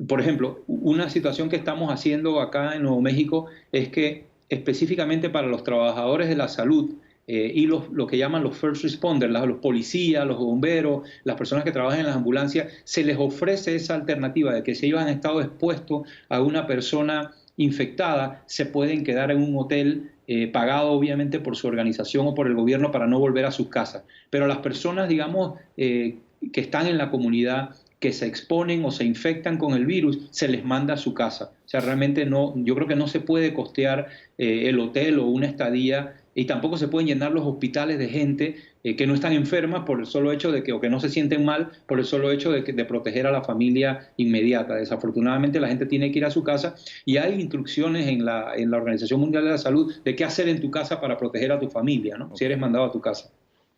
Por ejemplo, una situación que estamos haciendo acá en Nuevo México es que específicamente para los trabajadores de la salud y lo que llaman los first responders, los policías, los bomberos, las personas que trabajan en las ambulancias, se les ofrece esa alternativa de que si ellos han estado expuestos a una persona infectada, se pueden quedar en un hotel pagado obviamente por su organización o por el gobierno para no volver a sus casas. Pero las personas, digamos, que están en la comunidad, que se exponen o se infectan con el virus, se les manda a su casa. O sea, realmente yo creo que no se puede costear el hotel o una estadía, y tampoco se pueden llenar los hospitales de gente que no están enfermas por el solo hecho de o que no se sienten mal por el solo hecho de proteger a la familia inmediata. Desafortunadamente la gente tiene que ir a su casa, y hay instrucciones en la Organización Mundial de la Salud de qué hacer en tu casa para proteger a tu familia, ¿no? Si eres mandado a tu casa.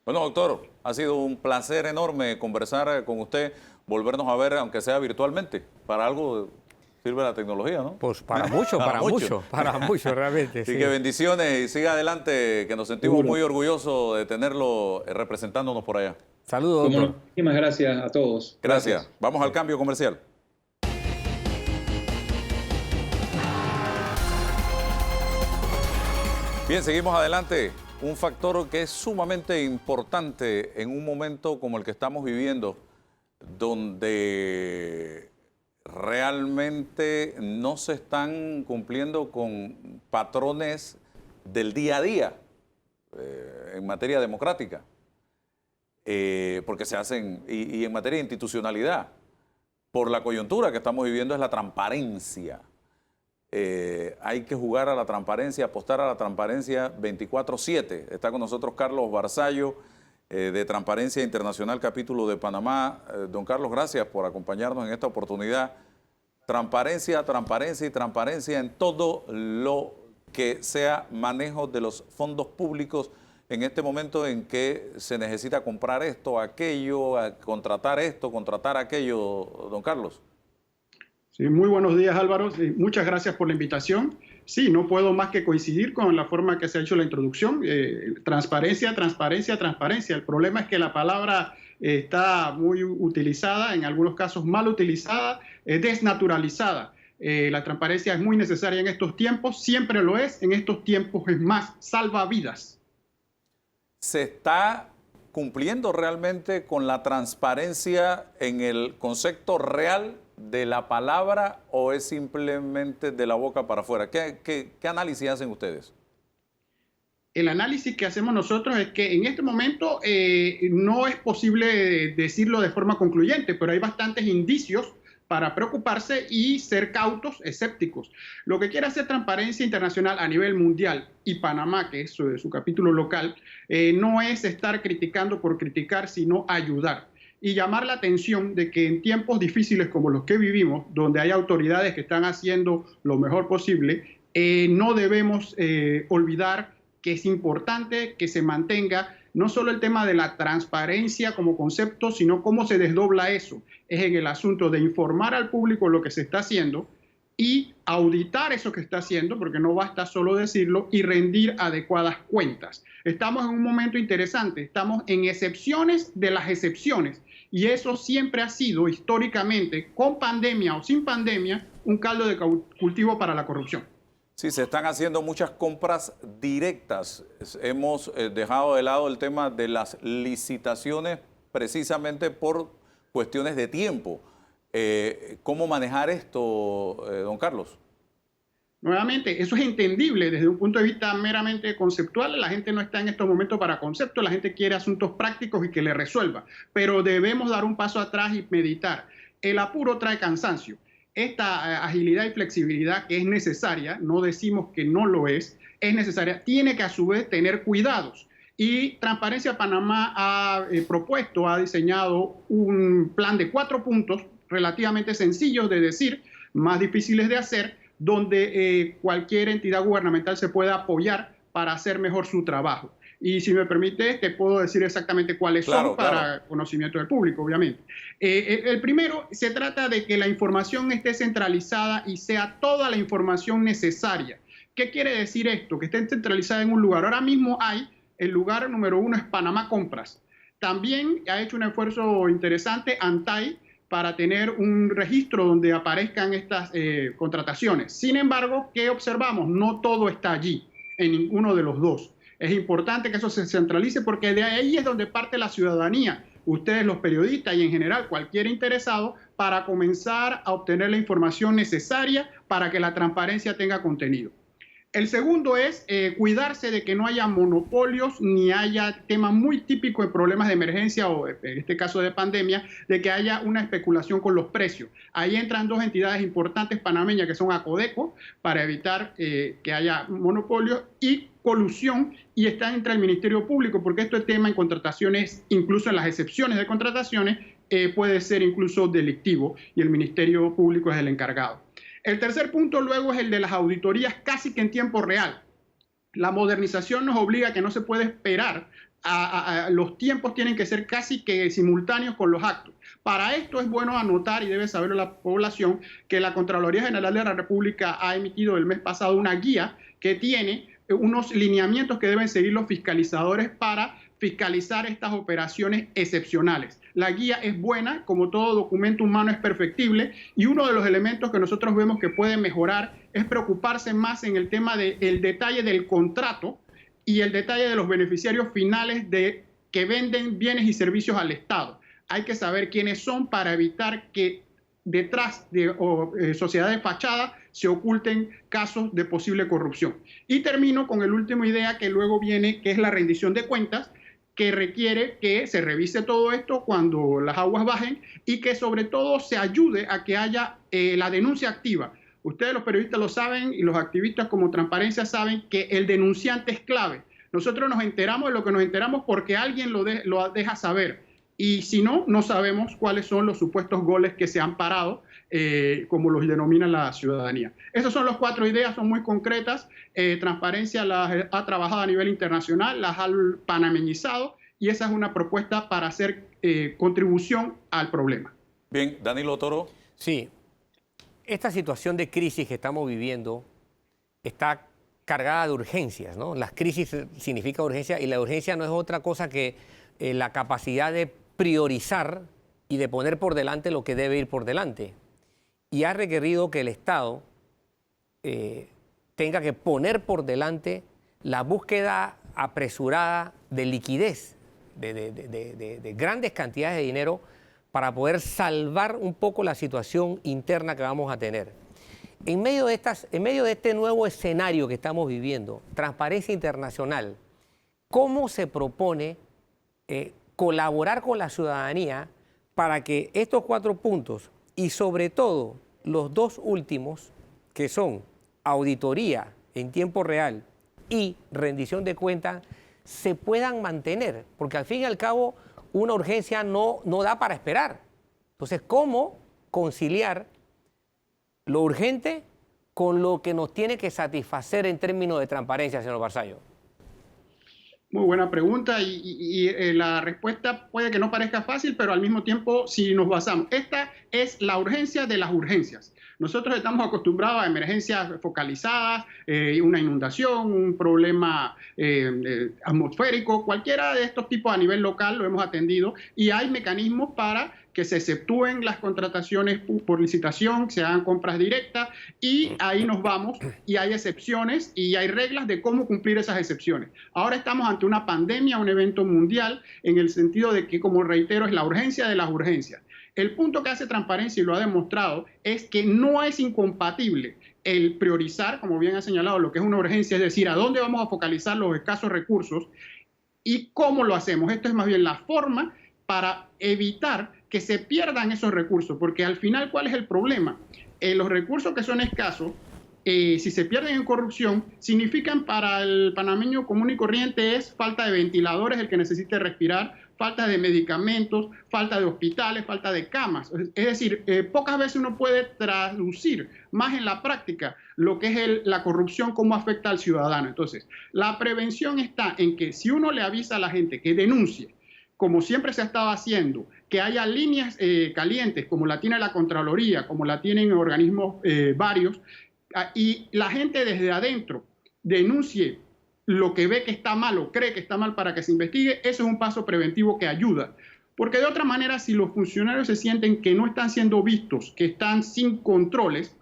Bueno, doctor, ha sido un placer enorme conversar con usted, volvernos a ver, aunque sea virtualmente, para algo Sirve la tecnología, ¿no? Pues para mucho, para mucho realmente. Así Sí. que bendiciones y siga adelante, que nos sentimos muy orgullosos de tenerlo representándonos por allá. Saludos, Como no, doctor. muchísimas gracias a todos. Gracias. Vamos al cambio comercial. Bien, seguimos adelante. Un factor que es sumamente importante en un momento como el que estamos viviendo, donde realmente no se están cumpliendo con patrones del día a día en materia democrática, porque se hacen, y en materia de institucionalidad, por la coyuntura que estamos viviendo, es la transparencia. Hay que jugar a la transparencia, apostar a la transparencia 24/7. Está con nosotros Carlos Barzallo, de Transparencia Internacional, capítulo de Panamá. Don Carlos, gracias por acompañarnos en esta oportunidad. Transparencia, transparencia y transparencia en todo lo que sea manejo de los fondos públicos en este momento en que se necesita comprar esto, aquello, contratar esto, contratar aquello. Don Carlos. Sí, muy buenos días, Álvaro. Sí, muchas gracias por la invitación. Sí, no puedo más que coincidir con la forma que se ha hecho la introducción. Transparencia, transparencia, transparencia. El problema es que la palabra está muy utilizada, en algunos casos mal utilizada, desnaturalizada. La transparencia es muy necesaria en estos tiempos, siempre lo es, en estos tiempos es más, salva vidas. ¿Se está cumpliendo realmente con la transparencia en el concepto real de la palabra o es simplemente de la boca para afuera? ¿Qué análisis hacen ustedes? El análisis que hacemos nosotros es que en este momento no es posible decirlo de forma concluyente, pero hay bastantes indicios para preocuparse y ser cautos, escépticos. Lo que quiere hacer Transparencia Internacional a nivel mundial y Panamá, que es su capítulo local, no es estar criticando por criticar, sino ayudar. Y llamar la atención de que en tiempos difíciles como los que vivimos, donde hay autoridades que están haciendo lo mejor posible, no debemos olvidar que es importante que se mantenga no solo el tema de la transparencia como concepto, sino cómo se desdobla eso. Es en el asunto de informar al público lo que se está haciendo y auditar eso que está haciendo, porque no basta solo decirlo, y rendir adecuadas cuentas. Estamos en un momento interesante, estamos en excepciones de las excepciones, y eso siempre ha sido históricamente, con pandemia o sin pandemia, un caldo de cultivo para la corrupción. Sí, se están haciendo muchas compras directas. Hemos dejado de lado el tema de las licitaciones precisamente por cuestiones de tiempo. ¿Cómo manejar esto, don Carlos? Nuevamente, eso es entendible desde un punto de vista meramente conceptual. La gente no está en estos momentos para conceptos, la gente quiere asuntos prácticos y que le resuelva. Pero debemos dar un paso atrás y meditar. El apuro trae cansancio. Esta agilidad y flexibilidad que es necesaria, no decimos que no lo es necesaria, tiene que a su vez tener cuidados. Y Transparencia Panamá ha propuesto, ha diseñado un plan de 4 puntos relativamente sencillos de decir, más difíciles de hacer, donde cualquier entidad gubernamental se pueda apoyar para hacer mejor su trabajo. Y si me permite, te puedo decir exactamente cuáles son para conocimiento del público, obviamente. El primero, se trata de que la información esté centralizada y sea toda la información necesaria. ¿Qué quiere decir esto? Que esté centralizada en un lugar. Ahora mismo el lugar número 1 es Panamá Compras. También ha hecho un esfuerzo interesante ANTAI para tener un registro donde aparezcan estas contrataciones. Sin embargo, ¿qué observamos? No todo está allí, en ninguno de los dos. Es importante que eso se centralice porque de ahí es donde parte la ciudadanía, ustedes los periodistas y en general cualquier interesado, para comenzar a obtener la información necesaria para que la transparencia tenga contenido. El segundo es cuidarse de que no haya monopolios ni haya temas muy típicos de problemas de emergencia o en este caso de pandemia, de que haya una especulación con los precios. Ahí entran 2 entidades importantes panameñas que son ACODECO para evitar que haya monopolios y colusión, y está entre el Ministerio Público porque este tema en contrataciones, incluso en las excepciones de contrataciones, puede ser incluso delictivo y el Ministerio Público es el encargado. El tercer punto luego es el de las auditorías casi que en tiempo real. La modernización nos obliga a que no se puede esperar los tiempos tienen que ser casi que simultáneos con los actos. Para esto es bueno anotar, y debe saberlo la población, que la Contraloría General de la República ha emitido el mes pasado una guía que tiene unos lineamientos que deben seguir los fiscalizadores para fiscalizar estas operaciones excepcionales. La guía es buena, como todo documento humano es perfectible, y uno de los elementos que nosotros vemos que puede mejorar es preocuparse más en el tema del detalle del contrato y el detalle de los beneficiarios finales que venden bienes y servicios al Estado. Hay que saber quiénes son para evitar que detrás de sociedades fachadas se oculten casos de posible corrupción. Y termino con la última idea que luego viene, que es la rendición de cuentas, que requiere que se revise todo esto cuando las aguas bajen y que sobre todo se ayude a que haya la denuncia activa. Ustedes los periodistas lo saben y los activistas como Transparencia saben que el denunciante es clave. Nosotros nos enteramos de lo que nos enteramos porque alguien lo deja saber. Y si no, no sabemos cuáles son los supuestos goles que se han parado, como los denomina la ciudadanía. Esas son las 4 ideas, son muy concretas. Transparencia las ha trabajado a nivel internacional, las ha panameñizado, y esa es una propuesta para hacer contribución al problema. Bien, Danilo Toro. Sí, esta situación de crisis que estamos viviendo está cargada de urgencias, ¿no? Las crisis significa urgencia, y la urgencia no es otra cosa que la capacidad de priorizar y de poner por delante lo que debe ir por delante. Y ha requerido que el Estado tenga que poner por delante la búsqueda apresurada de liquidez, de grandes cantidades de dinero para poder salvar un poco la situación interna que vamos a tener. En medio de este nuevo escenario que estamos viviendo, Transparencia Internacional, ¿cómo se propone colaborar con la ciudadanía para que estos 4 puntos y sobre todo los 2 últimos, que son auditoría en tiempo real y rendición de cuentas, se puedan mantener? Porque al fin y al cabo una urgencia no da para esperar. Entonces, ¿cómo conciliar lo urgente con lo que nos tiene que satisfacer en términos de transparencia, señor Barzallo? Muy buena pregunta, y la respuesta puede que no parezca fácil, pero al mismo tiempo, si nos basamos, esta es la urgencia de las urgencias. Nosotros estamos acostumbrados a emergencias focalizadas, una inundación, un problema atmosférico, cualquiera de estos tipos a nivel local lo hemos atendido, y hay mecanismos para que se exceptúen las contrataciones por licitación, se hagan compras directas, y ahí nos vamos, y hay excepciones y hay reglas de cómo cumplir esas excepciones. Ahora estamos ante una pandemia, un evento mundial, en el sentido de que, como reitero, es la urgencia de las urgencias. El punto que hace Transparencia, y lo ha demostrado, es que no es incompatible el priorizar, como bien ha señalado, lo que es una urgencia, es decir, a dónde vamos a focalizar los escasos recursos y cómo lo hacemos. Esto es más bien la forma para evitar que se pierdan esos recursos, porque al final, ¿cuál es el problema? Los recursos que son escasos, si se pierden en corrupción, significan para el panameño común y corriente es falta de ventiladores, el que necesite respirar, falta de medicamentos, falta de hospitales, falta de camas. Es decir, pocas veces uno puede traducir más en la práctica lo que es la corrupción, cómo afecta al ciudadano. Entonces, la prevención está en que si uno le avisa a la gente que denuncie, como siempre se estaba haciendo, que haya líneas calientes, como la tiene la Contraloría, como la tienen organismos varios, y la gente desde adentro denuncie lo que ve que está mal o cree que está mal para que se investigue, eso es un paso preventivo que ayuda. Porque de otra manera, si los funcionarios se sienten que no están siendo vistos, que están sin controles,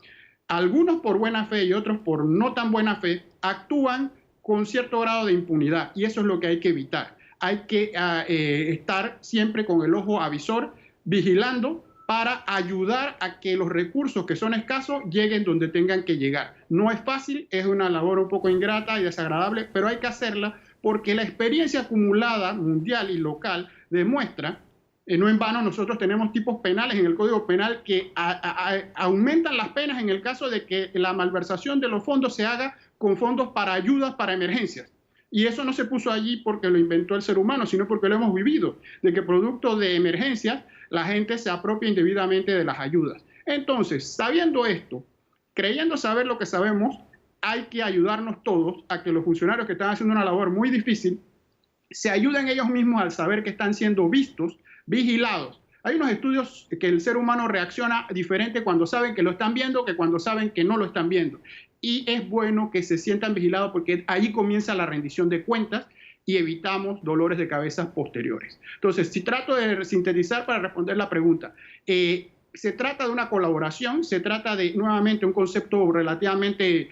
algunos por buena fe y otros por no tan buena fe, actúan con cierto grado de impunidad, y eso es lo que hay que evitar. Hay que estar siempre con el ojo avisor, vigilando, para ayudar a que los recursos que son escasos lleguen donde tengan que llegar. No es fácil, es una labor un poco ingrata y desagradable, pero hay que hacerla porque la experiencia acumulada mundial y local demuestra, no en vano nosotros tenemos tipos penales en el Código Penal que aumentan las penas en el caso de que la malversación de los fondos se haga con fondos para ayudas para emergencias. Y eso no se puso allí porque lo inventó el ser humano, sino porque lo hemos vivido, de que producto de emergencias la gente se apropia indebidamente de las ayudas. Entonces, sabiendo esto, creyendo saber lo que sabemos, hay que ayudarnos todos a que los funcionarios que están haciendo una labor muy difícil se ayudan ellos mismos al saber que están siendo vistos, vigilados. Hay unos estudios que el ser humano reacciona diferente cuando saben que lo están viendo que cuando saben que no lo están viendo. Y es bueno que se sientan vigilados porque ahí comienza la rendición de cuentas y evitamos dolores de cabeza posteriores. Entonces, si trato de sintetizar para responder la pregunta, se trata de una colaboración, se trata de, nuevamente, un concepto relativamente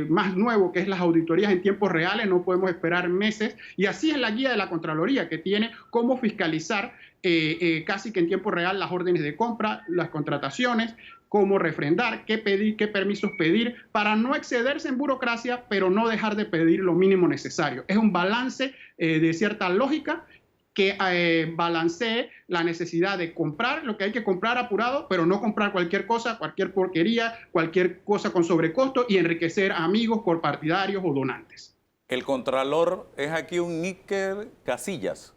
más nuevo, que es las auditorías en tiempos reales, no podemos esperar meses, y así es la guía de la Contraloría, que tiene cómo fiscalizar casi que en tiempo real las órdenes de compra, las contrataciones, cómo refrendar, qué pedir, qué permisos pedir, para no excederse en burocracia, pero no dejar de pedir lo mínimo necesario. Es un balance de cierta lógica que balancee la necesidad de comprar lo que hay que comprar apurado, pero no comprar cualquier cosa, cualquier porquería, cualquier cosa con sobrecosto y enriquecer a amigos, corpartidarios o donantes. El contralor es aquí un Iker Casillas,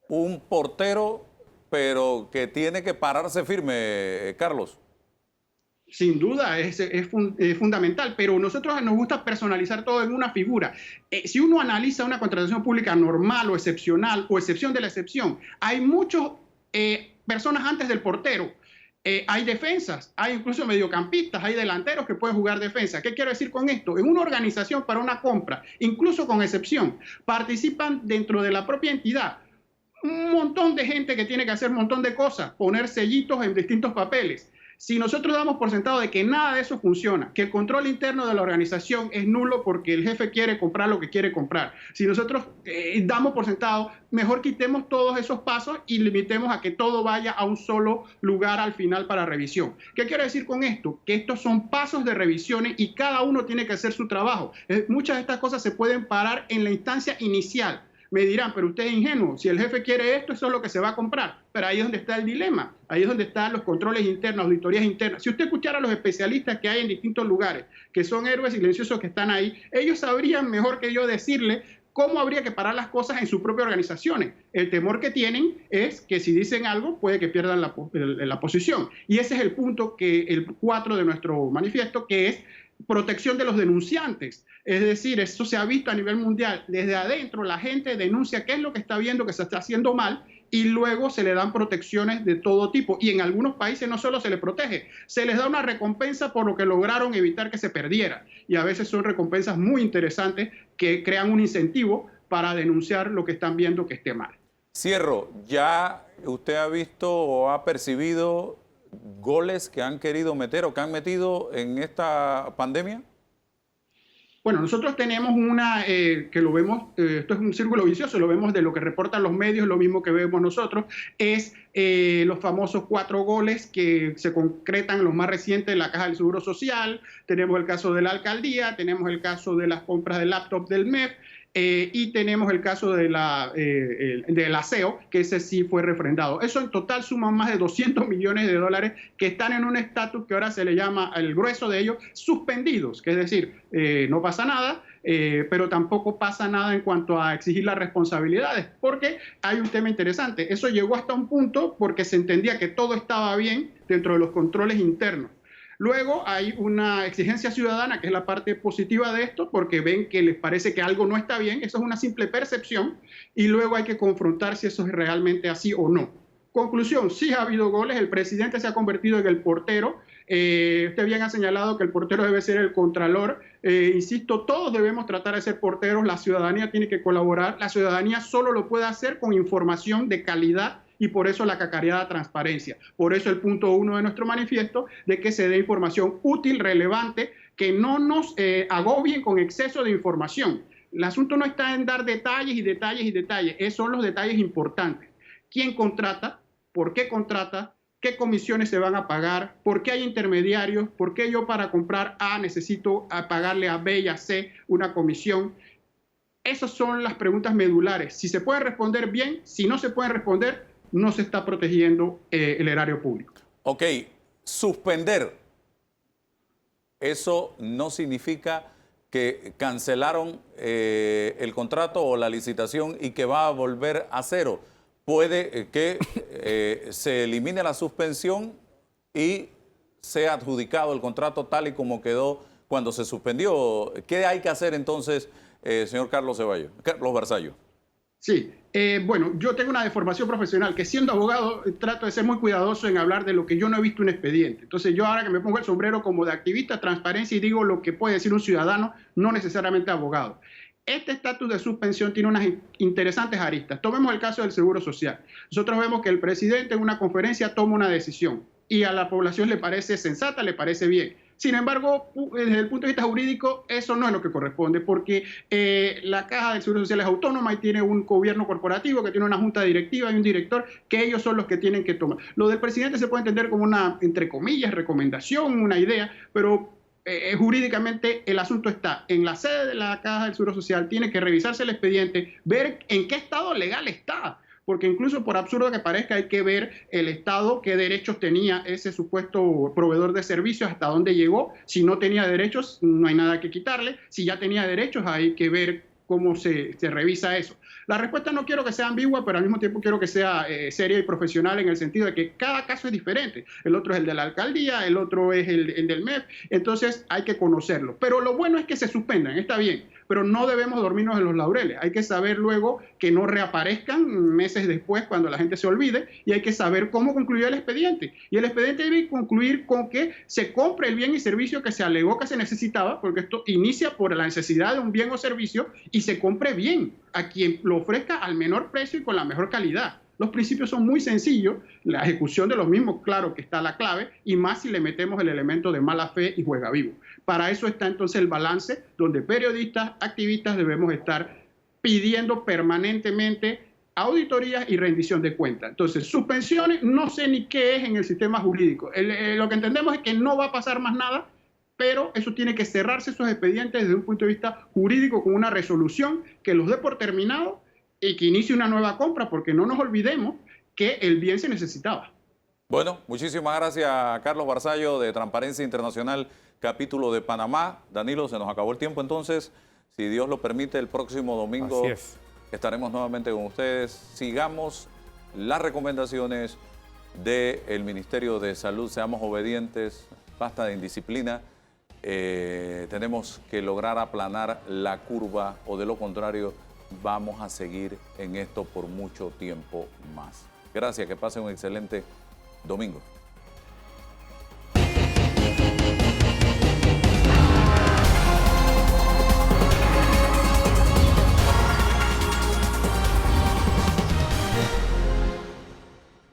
un portero, pero que tiene que pararse firme, Carlos. Sin duda, es fundamental, pero nosotros nos gusta personalizar todo en una figura. Si uno analiza una contratación pública normal o excepcional o excepción de la excepción, hay muchas personas antes del portero. Hay defensas, hay incluso mediocampistas, hay delanteros que pueden jugar defensa. ¿Qué quiero decir con esto? En una organización para una compra, incluso con excepción, participan dentro de la propia entidad un montón de gente que tiene que hacer un montón de cosas, poner sellitos en distintos papeles. Si nosotros damos por sentado de que nada de eso funciona, que el control interno de la organización es nulo porque el jefe quiere comprar lo que quiere comprar, si nosotros damos por sentado, mejor quitemos todos esos pasos y limitemos a que todo vaya a un solo lugar al final para revisión. ¿Qué quiero decir con esto? Que estos son pasos de revisiones y cada uno tiene que hacer su trabajo. Muchas de estas cosas se pueden parar en la instancia inicial. Me dirán, pero usted es ingenuo, si el jefe quiere esto, eso es lo que se va a comprar. Pero ahí es donde está el dilema, ahí es donde están los controles internos, auditorías internas. Si usted escuchara a los especialistas que hay en distintos lugares, que son héroes silenciosos que están ahí, ellos sabrían mejor que yo decirle cómo habría que parar las cosas en sus propias organizaciones. El temor que tienen es que si dicen algo, puede que pierdan la posición. Y ese es el punto, el 4 de nuestro manifiesto, que es protección de los denunciantes. Es decir, esto se ha visto a nivel mundial. Desde adentro la gente denuncia qué es lo que está viendo que se está haciendo mal y luego se le dan protecciones de todo tipo. Y en algunos países no solo se les protege, se les da una recompensa por lo que lograron evitar que se perdiera. Y a veces son recompensas muy interesantes que crean un incentivo para denunciar lo que están viendo que esté mal. Cierro, ¿ya usted ha visto o ha percibido goles que han querido meter o que han metido en esta pandemia? Bueno, nosotros tenemos una que lo vemos, esto es un círculo vicioso, lo vemos de lo que reportan los medios, lo mismo que vemos nosotros, es los famosos 4 goles que se concretan, los más recientes, en la Caja del Seguro Social. Tenemos el caso de la alcaldía, tenemos el caso de las compras de laptop del MEF, y tenemos el caso del aseo, que ese sí fue refrendado. Eso en total suma más de 200 millones de dólares que están en un estatus que ahora se le llama, el grueso de ellos, suspendidos, que es decir, no pasa nada, pero tampoco pasa nada en cuanto a exigir las responsabilidades, porque hay un tema interesante. Eso llegó hasta un punto porque se entendía que todo estaba bien dentro de los controles internos. Luego hay una exigencia ciudadana, que es la parte positiva de esto, porque ven que les parece que algo no está bien, eso es una simple percepción, y luego hay que confrontar si eso es realmente así o no. Conclusión, sí ha habido goles, el presidente se ha convertido en el portero, usted bien ha señalado que el portero debe ser el contralor, insisto, todos debemos tratar de ser porteros, la ciudadanía tiene que colaborar, la ciudadanía solo lo puede hacer con información de calidad, y por eso la cacareada transparencia. Por eso el punto 1 de nuestro manifiesto, de que se dé información útil, relevante, que no nos agobien con exceso de información. El asunto no está en dar detalles y detalles y detalles, esos son los detalles importantes. ¿Quién contrata? ¿Por qué contrata? ¿Qué comisiones se van a pagar? ¿Por qué hay intermediarios? ¿Por qué yo para comprar A necesito pagarle a B y a C una comisión? Esas son las preguntas medulares. Si se puede responder bien, si no se puede responder, no se está protegiendo el erario público. Ok, suspender. Eso no significa que cancelaron el contrato o la licitación y que va a volver a cero. Puede que se elimine la suspensión y sea adjudicado el contrato tal y como quedó cuando se suspendió. ¿Qué hay que hacer entonces, señor Carlos Barzallo? Sí, bueno, yo tengo una deformación profesional que siendo abogado trato de ser muy cuidadoso en hablar de lo que yo no he visto un expediente. Entonces yo ahora que me pongo el sombrero como de activista, transparencia y digo lo que puede decir un ciudadano, no necesariamente abogado. Este estatus de suspensión tiene unas interesantes aristas. Tomemos el caso del Seguro Social. Nosotros vemos que el presidente en una conferencia toma una decisión y a la población le parece sensata, le parece bien. Sin embargo, desde el punto de vista jurídico, eso no es lo que corresponde, porque la Caja del Seguro Social es autónoma y tiene un gobierno corporativo que tiene una junta directiva y un director, que ellos son los que tienen que tomar. Lo del presidente se puede entender como una, entre comillas, recomendación, una idea, pero jurídicamente el asunto está en la sede de la Caja del Seguro Social, tiene que revisarse el expediente, ver en qué estado legal está. Porque incluso por absurdo que parezca hay que ver el Estado, qué derechos tenía ese supuesto proveedor de servicios, hasta dónde llegó. Si no tenía derechos, no hay nada que quitarle. Si ya tenía derechos, hay que ver cómo se revisa eso. La respuesta no quiero que sea ambigua, pero al mismo tiempo quiero que sea seria y profesional en el sentido de que cada caso es diferente. El otro es el de la alcaldía, el otro es el del MEF, entonces hay que conocerlo. Pero lo bueno es que se suspendan, está bien, pero no debemos dormirnos en los laureles. Hay que saber luego que no reaparezcan meses después cuando la gente se olvide y hay que saber cómo concluyó el expediente. Y el expediente debe concluir con que se compre el bien y servicio que se alegó que se necesitaba, porque esto inicia por la necesidad de un bien o servicio y se compre bien a quien lo ofrezca al menor precio y con la mejor calidad. Los principios son muy sencillos, la ejecución de los mismos, claro que está la clave, y más si le metemos el elemento de mala fe y juega vivo. Para eso está entonces el balance, donde periodistas, activistas debemos estar pidiendo permanentemente auditorías y rendición de cuentas. Entonces, suspensiones, no sé ni qué es en el sistema jurídico. Lo que entendemos es que no va a pasar más nada, pero eso tiene que cerrarse esos expedientes desde un punto de vista jurídico con una resolución que los dé por terminado y que inicie una nueva compra, porque no nos olvidemos que el bien se necesitaba. Bueno, muchísimas gracias a Carlos Barzallo de Transparencia Internacional, capítulo de Panamá. Danilo, se nos acabó el tiempo entonces. Si Dios lo permite, el próximo domingo estaremos nuevamente con ustedes. Sigamos las recomendaciones del Ministerio de Salud, seamos obedientes, basta de indisciplina. Tenemos que lograr aplanar la curva o de lo contrario vamos a seguir en esto por mucho tiempo más. Gracias, que pasen un excelente domingo.